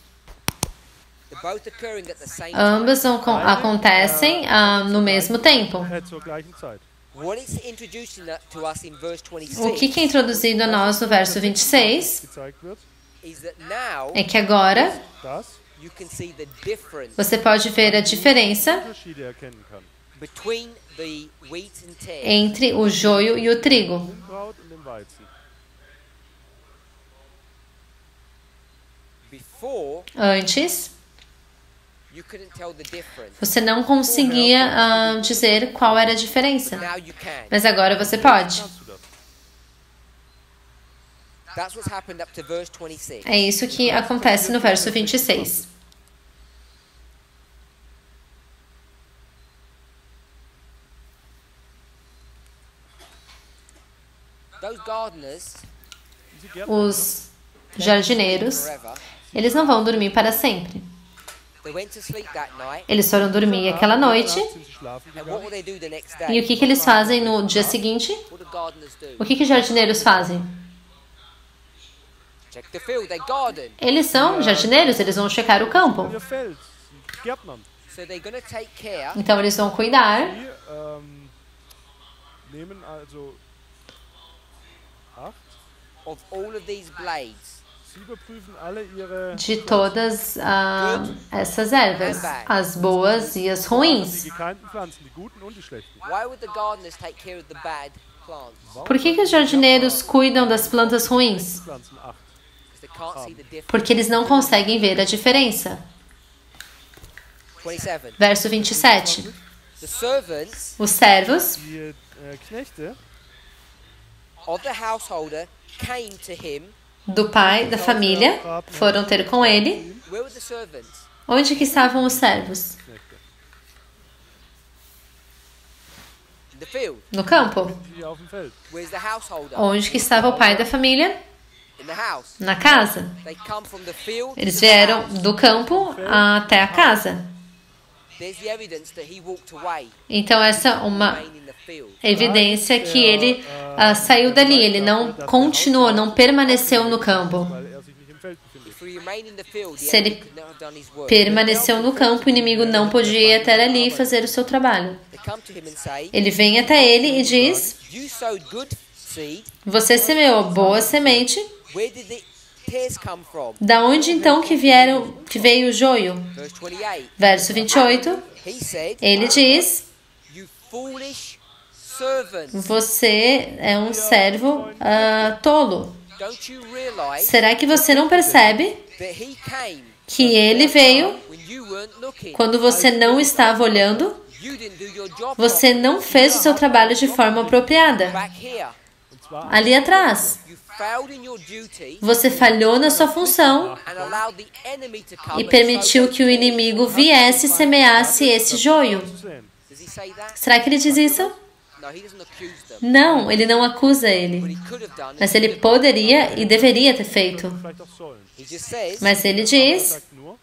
They're both occurring at the same time. Ambas acontecem no mesmo tempo. Zur gleichen Zeit. What it's introducing to us in verse O 26 que é introduzido a nós no verso 26 Gezeigt wird, is that now é que agora dass you can see the difference você pode ver a diferença Unterschiede erkennen kann. between the wheat and tare. entre o joio e o trigo. Unkraut und dem Weizen. Before, Antes, you couldn't tell the difference. Você não conseguia dizer qual era a diferença. Now you can. Mas agora você pode. Kannst du das? That's what's happened up to verse 26. É isso que acontece no verso 26. Those gardeners Diese Gärtner, ne? Os jardineiros, forever. eles não vão dormir para sempre. They went to sleep that night. Eles foram dormir aquela noite. Nacht sind sie schlafen And what gegangen. will they do the next E day? o que eles fazem no dia seguinte? What do gardeners do? O que jardineiros fazem? Check the field. They garden. Eles são jardineiros, eles vão checar o campo. Ihr Feld, sie Gärtnern. So they're going to take care Então eles vão cuidar. Die nehmen also Acht. of all of these blades. Sie überprüfen alle ihre De todas essas ervas, as boas e as die ruins. gekeinten Pflanzen, die guten und die schlechten. Why would the gardeners take care of the bad plants? Por que os jardineiros cuidam das plantas ruins? Pflanzen acht. Because they can't see the difference. Porque eles não conseguem ver a diferença. 27. Verso 27. The servants Os servos Die Knechte of the householder came to him. do pai da família foram ter com ele. Where were the servants? Onde que estavam os servos? Knechte. In the field. No campo. Die auf dem Feld. Where's the householder? Onde que estava o pai da família? In the house. Na casa. They come from the field. Eles to the vieram house. do campo até a casa. There's the evidence that he walked away, Então essa é uma remained in the field. evidência que ele saiu dali. Ele não continuou, não permaneceu no campo. Weil sich nicht im Feld befindet. If he remained in the field, Se the ele enemy could not have done his work. Permaneceu no campo, o inimigo não podia ir até ali e fazer o seu trabalho. They come to him and say, Ele vem até ele e diz: "You sowed good seed. Você semeou boa semente. Where did the tares come from?" Da onde então que veio o joio? Verse 28. Verso 28. He said, Ele diz: "You foolish servants. Você é um servo tolo. Don't you realize Será que você não percebe that he came que ele veio when you weren't looking? quando você não estava olhando? You didn't do your job Você não fez o seu trabalho de forma apropriada. back here. Und zwar Ali atrás, You failed in your duty você falhou na sua função and allowed the enemy to come e and permitiu sow." que o inimigo viesse e semeasse esse joio. zu sehen. Does he say that? Será que ele diz isso? No, he doesn't accuse them. Não, ele não acusa But ele. he could have done Mas it. ele poderia e deveria ter feito. Vielleicht auch sollen. He just says, Mas ele Er diz: sagt nur,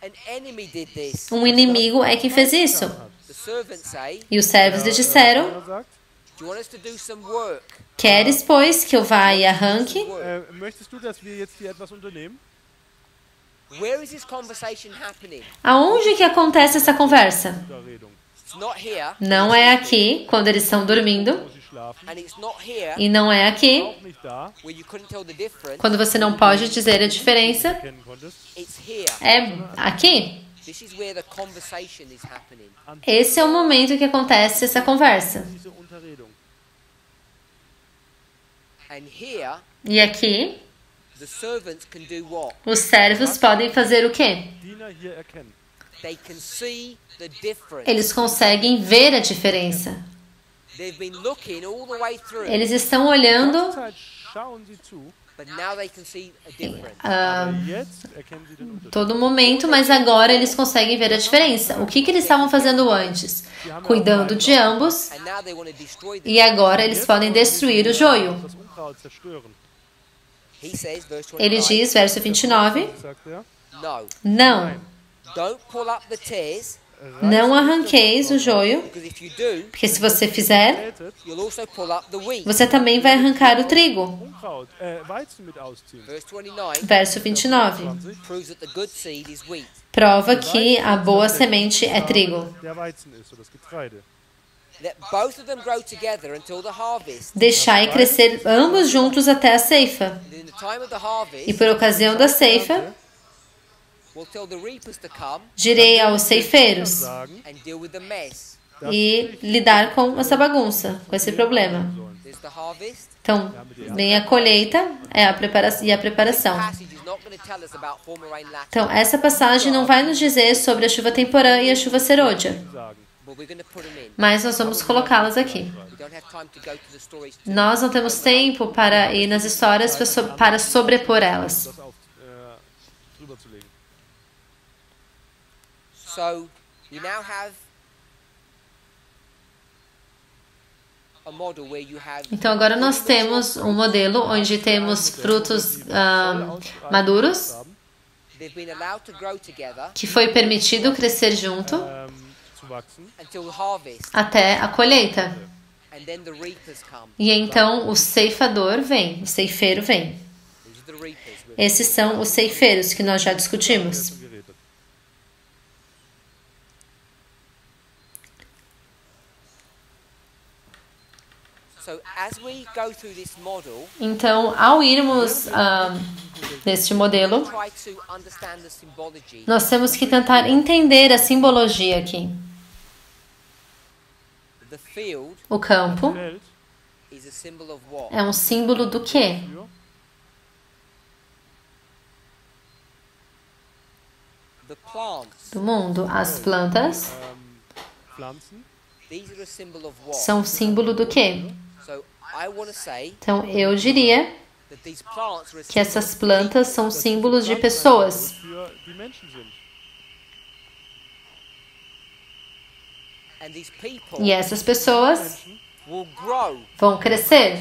an enemy did this. um inimigo é quem fez isso. The servants say, E os servos lhe disseram: er sagt, do you want us to do some work? Queres, pois, que eu vá e arranque? möchtest du, dass wir jetzt hier etwas unternehmen? Where is this conversation happening? Aonde que acontece essa conversa? Unterredung. It's not here, Não é aqui, quando eles estão dormindo, Wo sie schlafen. and it's not here e não é aqui, Auch nicht da. where you couldn't tell the difference. quando você não pode dizer a diferença. Erkennen konntest. It's here. É aqui. This is where the conversation is happening. Esse é o momento que acontece essa conversa. Diese Unterredung. And here, E aqui, the servants can do what? os servos podem fazer o quê? Diener hier erkennen. They can see the difference. Eles conseguem ver a diferença. They've been looking all the way through, Eles estão olhando Zeit schauen sie zu, but now they can see a difference. aber jetzt erkennen sie den Unterschied. todo momento, mas agora eles conseguem ver a diferença. O que eles estavam fazendo antes? Cuidando de ambos, And now they want to destroy them. e agora eles podem destruir o joio. Das Unkraut zerstören. He says, verse Ele 29, diz, verso 29, Sagt er. no, não, don't pull up the tares, não arranqueis o joio, because if you do, porque se você fizer, Tätet, you'll also pull up the wheat. você também vai arrancar o trigo. Unkraut, Weizen mit ausziehen. Verse 29 Verso 29, 20. proves that the good seed is wheat. prova que a boa semente é trigo. Der Weizen ist, oder das Getreide. Let both of them grow together until the harvest. Deixai crescer ambos juntos até a ceifa. And in the time of the E harvest, por ocasião da ceifa, we'll tell the reapers to come direi aos ceifeiros Sagen, and deal with the mess. e lidar com essa bagunça, com esse problema. There's the harvest. Então, vem a colheita e a preparação. Passage is not Então, essa passagem não vai nos dizer sobre a chuva temporã e a chuva serôdia, mas nós vamos colocá-las aqui. Nós não temos tempo para ir nas histórias para sobrepor elas. So, you now have a model where you have Então agora nós temos um modelo onde temos frutos maduros they've been allowed to grow together que foi permitido crescer junto until harvest, até a colheita. and then the reapers come. E então o ceifador vem, o ceifeiro vem. These are the reapers. Esses são os ceifeiros que nós já discutimos. So as we go through this model, Então, ao irmos neste modelo, try to understand the symbology. nós temos que tentar entender a simbologia aqui. The field O campo Welt is a symbol of what? é um símbolo do quê? für The plants. Do mundo. As plantas Pflanzen. These are a symbol of what? são símbolo do quê? So I want to say Então, eu diria that these plants are a que symbol essas plantas são símbolos de pessoas. Für die Menschen sind. and these people E essas pessoas will grow, vão crescer.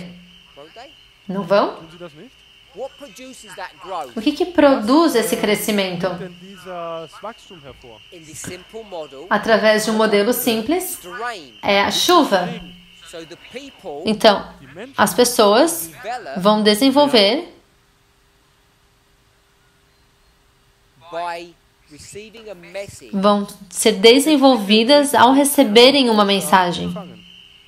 won't they? Não vão? Tun sie das nicht? What produces that growth? O que produz esse crescimento? Denn dieses Wachstum hervor? In this simple model, Através de um modelo simples, the rain. é a chuva. So the people Então, Die Menschen as pessoas develop vão desenvolver by receiving a message, vão ser desenvolvidas ao receberem uma mensagem, empfangen.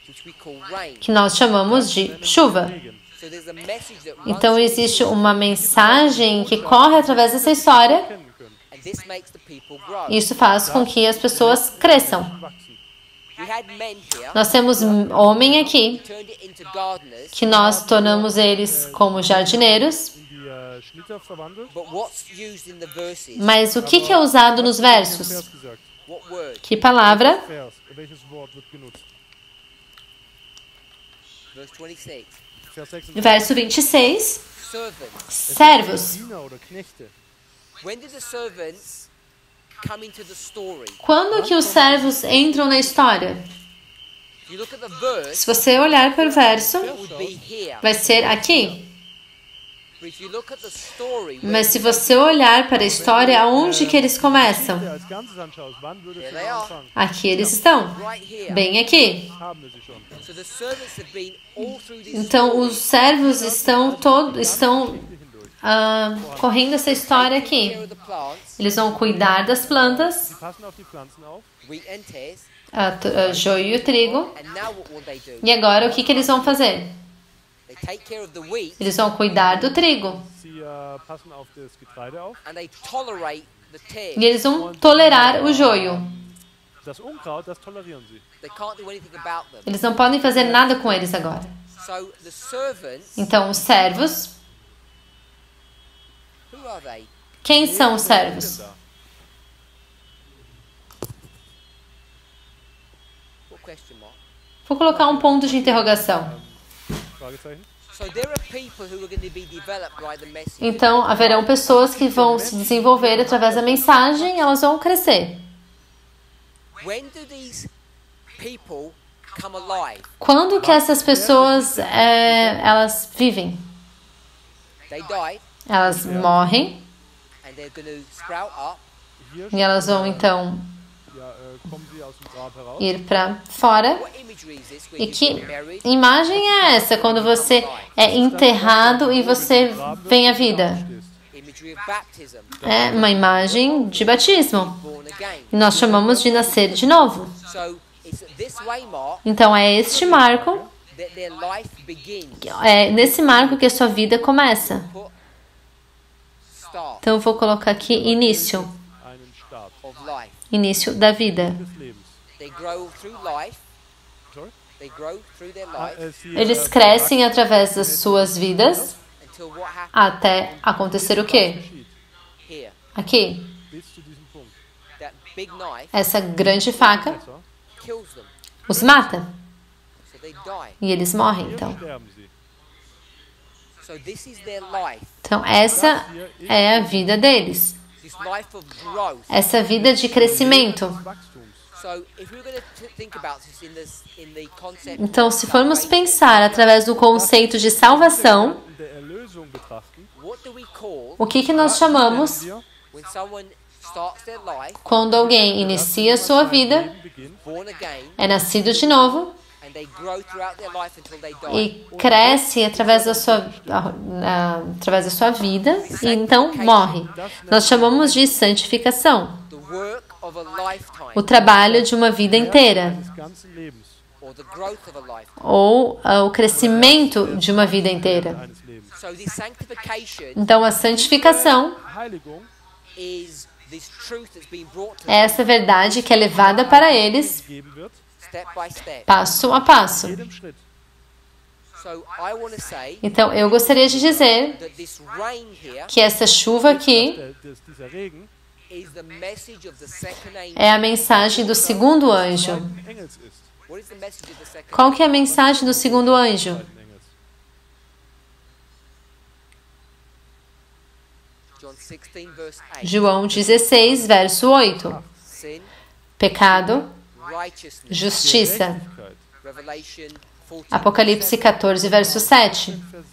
which we call rain. que nós chamamos de chuva. Regen. So there's a message that runs Então, through existe uma mensagem que corre através dessa história. Kennen können. and this makes the people grow. Isso faz com que as pessoas cresçam. Wachsen. We had men here, Nós temos homem aqui, turned it into gardeners, que nós tornamos eles como jardineiros. In die Schnitter verwandelt. but what's used in the verses? Mas o que é usado nos versos? Vers gesagt. What word? Que palavra? Vers. Welches Wort wird genutzt? Verse 26. Vers 26. Verso 26. Servants. Servos. Diener oder Knechte. When did the servants come into the story? Quando que os servos entram na história? If you look at the verse, Se você olhar para o verso, it would be here. vai ser aqui. But if you look at the story, Mas se você olhar para a história, aonde que eles começam? Wenn du als Ganzes anschaust, wann würdest There du they are. anfangen? Aqui eles estão. right here. Bem aqui. Haben wir sie schon. So the servants have been all through this Então story. os servos estão correndo essa história Take aqui. care of the plants, Eles vão cuidar das plantas, Sie passen auf die Pflanzen auf. wheat and tares, joio e o trigo. and now what will they do? E agora o que eles vão fazer? They take care of the wheat Eles vão cuidar do trigo. Sie passen auf das Getreide auf. and they tolerate the tares. E eles vão tolerar o joio. Das Unkraut, das tolerieren sie. They can't do anything about them. Eles não podem fazer nada com eles agora. So the servants, Então os servos, who are they? quem são os servos? What question mark? Vou colocar um ponto de interrogação. Fragezeichen. So there are people who are going to be developed by the message. Então haverão pessoas que vão se desenvolver através da mensagem, elas vão crescer. When do these people come alive? Quando que essas pessoas elas vivem? They died Elas morrem and they're going to sprout up. Hier e elas vão então kommen sie aus dem Grab heraus. ir para fora. What imagery is this? E When que you get buried, imagem é essa quando você é enterrado e você vem à vida? imagery of baptism, É uma imagem de batismo. born again. E nós chamamos de nascer de novo. So it's at this waymark Então é este marco, that their life begins. é nesse marco que a sua vida começa. Put start Então eu vou colocar aqui início, Einen Start of life. início da vida. des Lebens. They grow through life. Sorry? They grow through their life Sie, Eles crescem através das suas vidas until what happens? até acontecer o quê? geschieht. aqui. bis zu diesem Punkt. that big knife Essa grande faca Messer, kills them, os mata so they die. e eles morrem, hier então. sterben sie. So this is their life. Então, essa é a vida deles. This life of growth. Essa vida de crescimento. Wachstums. So if we're going to think about this in the concept Então, of se formos salvation, pensar através do conceito de salvação, Der Erlösung betrachten, what do we call o que nós chamamos wir, when someone starts their life, quando alguém inicia sua vida, Leben beginnt, born again, é nascido de novo and they grow throughout their life until they die? e cresce através da sua vida e então morre. Nós chamamos de santificação, The work of a lifetime, o trabalho de uma vida inteira, des ganzen Lebens, or the growth of a lifetime. ou o crescimento de uma vida inteira. eines Lebens. So this sanctification Então, a santificação Heiligung is this truth that's been brought to é essa verdade que é levada para eles gegeben wird, step by step. passo a passo. jedem Schritt. So I want to say Então, eu gostaria de dizer that this rain here que essa chuva aqui Dieser Regen is the message of the second angel. é a mensagem do segundo anjo. des Engels ist. What is the message of the second Qual que é a mensagem do segundo anjo? Engels. John 16 verse 8. João 16, verso 8. Sin, Pecado, righteousness. justiça. Gerechtigkeit. Revelation 14. Apocalipse 14, verso 7. Vers 7.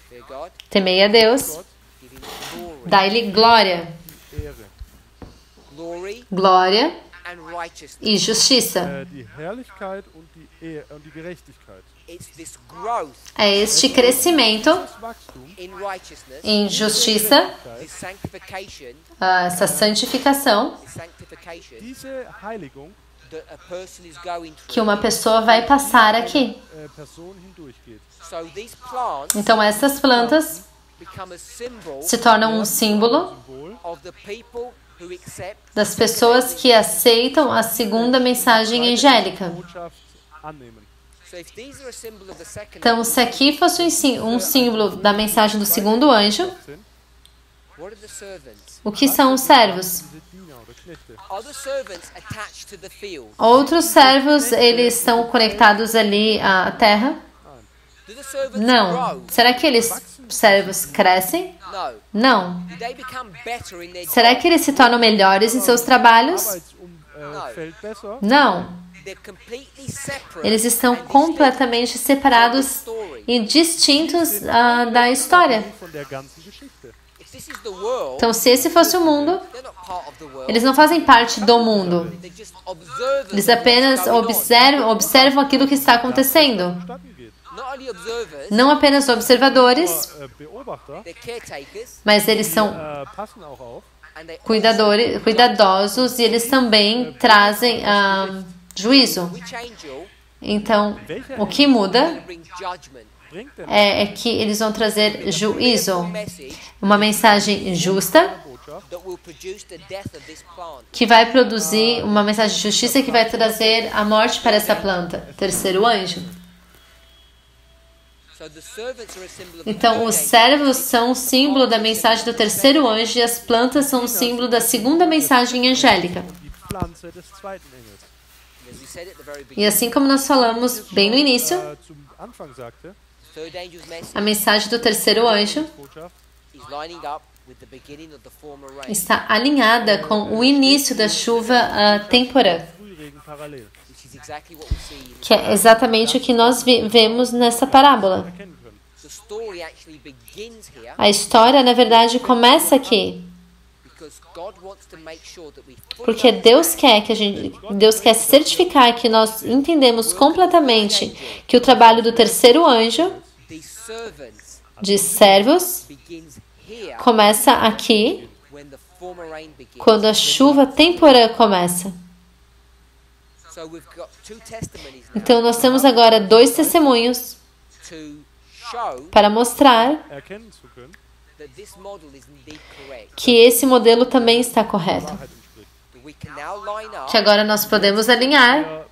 Fear God, Temei a Deus, Gott, give him glory. dai-lhe glória. Ehre. Glory Glória and righteousness. e justiça. Die Herrlichkeit und die Gerechtigkeit. It's this growth É este crescimento Das Wachstum, in righteousness, em justiça, this sanctification, essa santificação diese Heiligung, that a person is going que through. uma pessoa vai passar aqui. Person hindurchgeht. So these plants Então, essas plantas become a symbol se tornam um símbolo Symbol of the people who accept das pessoas que aceitam a segunda mensagem angélica. Botschaft annehmen. So if these are a symbol of the second Então, se aqui fosse um símbolo da mensagem do segundo anjo, what are the servants? o que são os servos? Diese Diener oder Knechte. Are the servants attached to the field? Outros servos, eles estão conectados ali à terra? Do the servants Não. grow? Será que eles, servos, crescem? No. Não. Do they become better in their Será job? que eles se tornam melhores em seus trabalhos? Arbeitsumfeld besser. Não. They're completely separate. Eles estão and distinct completamente separados e distintos da história. Von der ganzen Geschichte. If this is the world, Então, se esse fosse o mundo, they're not part of the world. eles não fazem parte do mundo. They're just observers. Eles of what's apenas going on. observam aquilo que está acontecendo. Vonstatten geht. Not only observers, Não apenas observadores, Beobachter they're caretakers, mas eles são passen auch auf. and they cuidadosos e eles também trazem juízo. which angel Então, o que muda brings judgment. Bringt denn é que eles vão trazer juízo. Message Uma mensagem justa Botschaft that will produce the death of this plant. que vai produzir uma mensagem de justiça que vai trazer a morte para essa planta. Terceiro anjo. So the servants are a symbol of the Então, third os angel. servos são o símbolo da mensagem do terceiro anjo e as plantas são o símbolo da segunda mensagem angélica. die Pflanze des zweiten Engels. As we said at the very E beginning, assim como nós falamos bem no início, Zum Anfang sagte, the third angel's message a mensagem do terceiro anjo Botschaft is lining up with the beginning of the former rain, está alinhada com o início da chuva temporã, Frühregen parallel which is exactly what we see in que é exatamente o que nós vemos nessa parábola. erkennen können. the story actually begins here A história, na verdade, começa aqui, because God wants to make sure that we fully porque Deus quer certificar que nós entendemos completamente que o trabalho do terceiro anjo, these servants de servos, begins here começa aqui, when the former rain begins. quando a chuva temporã começa. So we've got two testimonies now Então, nós temos agora 2 testemunhos to show para mostrar Erkennen zu können, that this model is indeed correct. que esse modelo também está correto. Wahrheit entspricht. That we can now line up Que agora nós podemos alinhar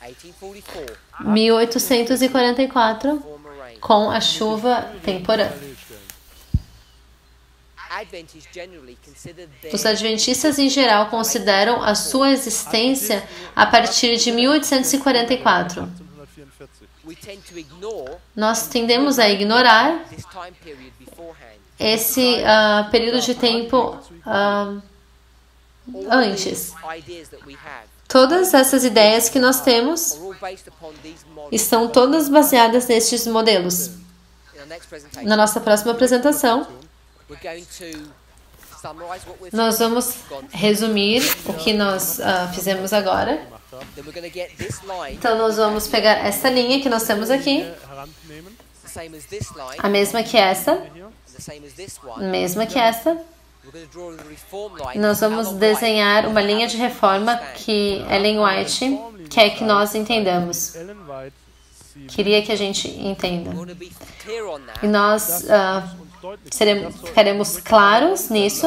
1844 1844 former rain com a chuva temporã. Parallel stellen. Os adventistas, em geral, consideram a sua existência a partir de 1844. Nós tendemos a ignorar esse período de tempo antes. Todas essas ideias que nós temos estão todas baseadas nestes modelos. Na nossa próxima apresentação, nós vamos resumir o que nós fizemos agora. Então, nós vamos pegar essa linha que nós temos aqui, a mesma que essa, Nós vamos desenhar uma linha de reforma que Ellen White quer que nós entendamos. Queria que a gente entenda. E nós ficaremos claros nisso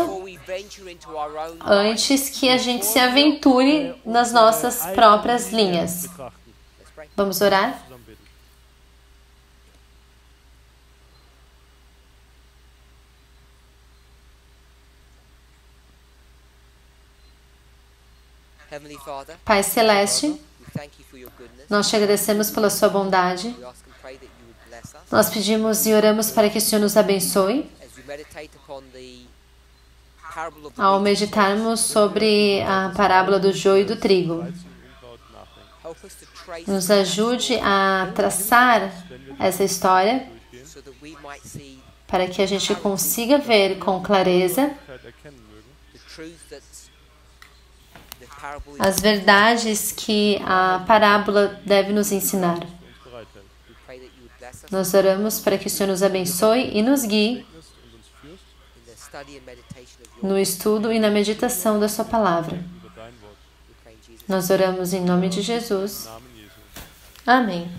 antes que a gente se aventure nas nossas próprias linhas. Vamos orar? Pai Celeste, nós te agradecemos pela sua bondade. Nós pedimos e oramos para que o Senhor nos abençoe ao meditarmos sobre a parábola do joio e do trigo. Nos ajude a traçar essa história para que a gente consiga ver com clareza as verdades que a parábola deve nos ensinar. Nós oramos para que o Senhor nos abençoe e nos guie no estudo e na meditação da sua palavra. Nós oramos em nome de Jesus. Amém.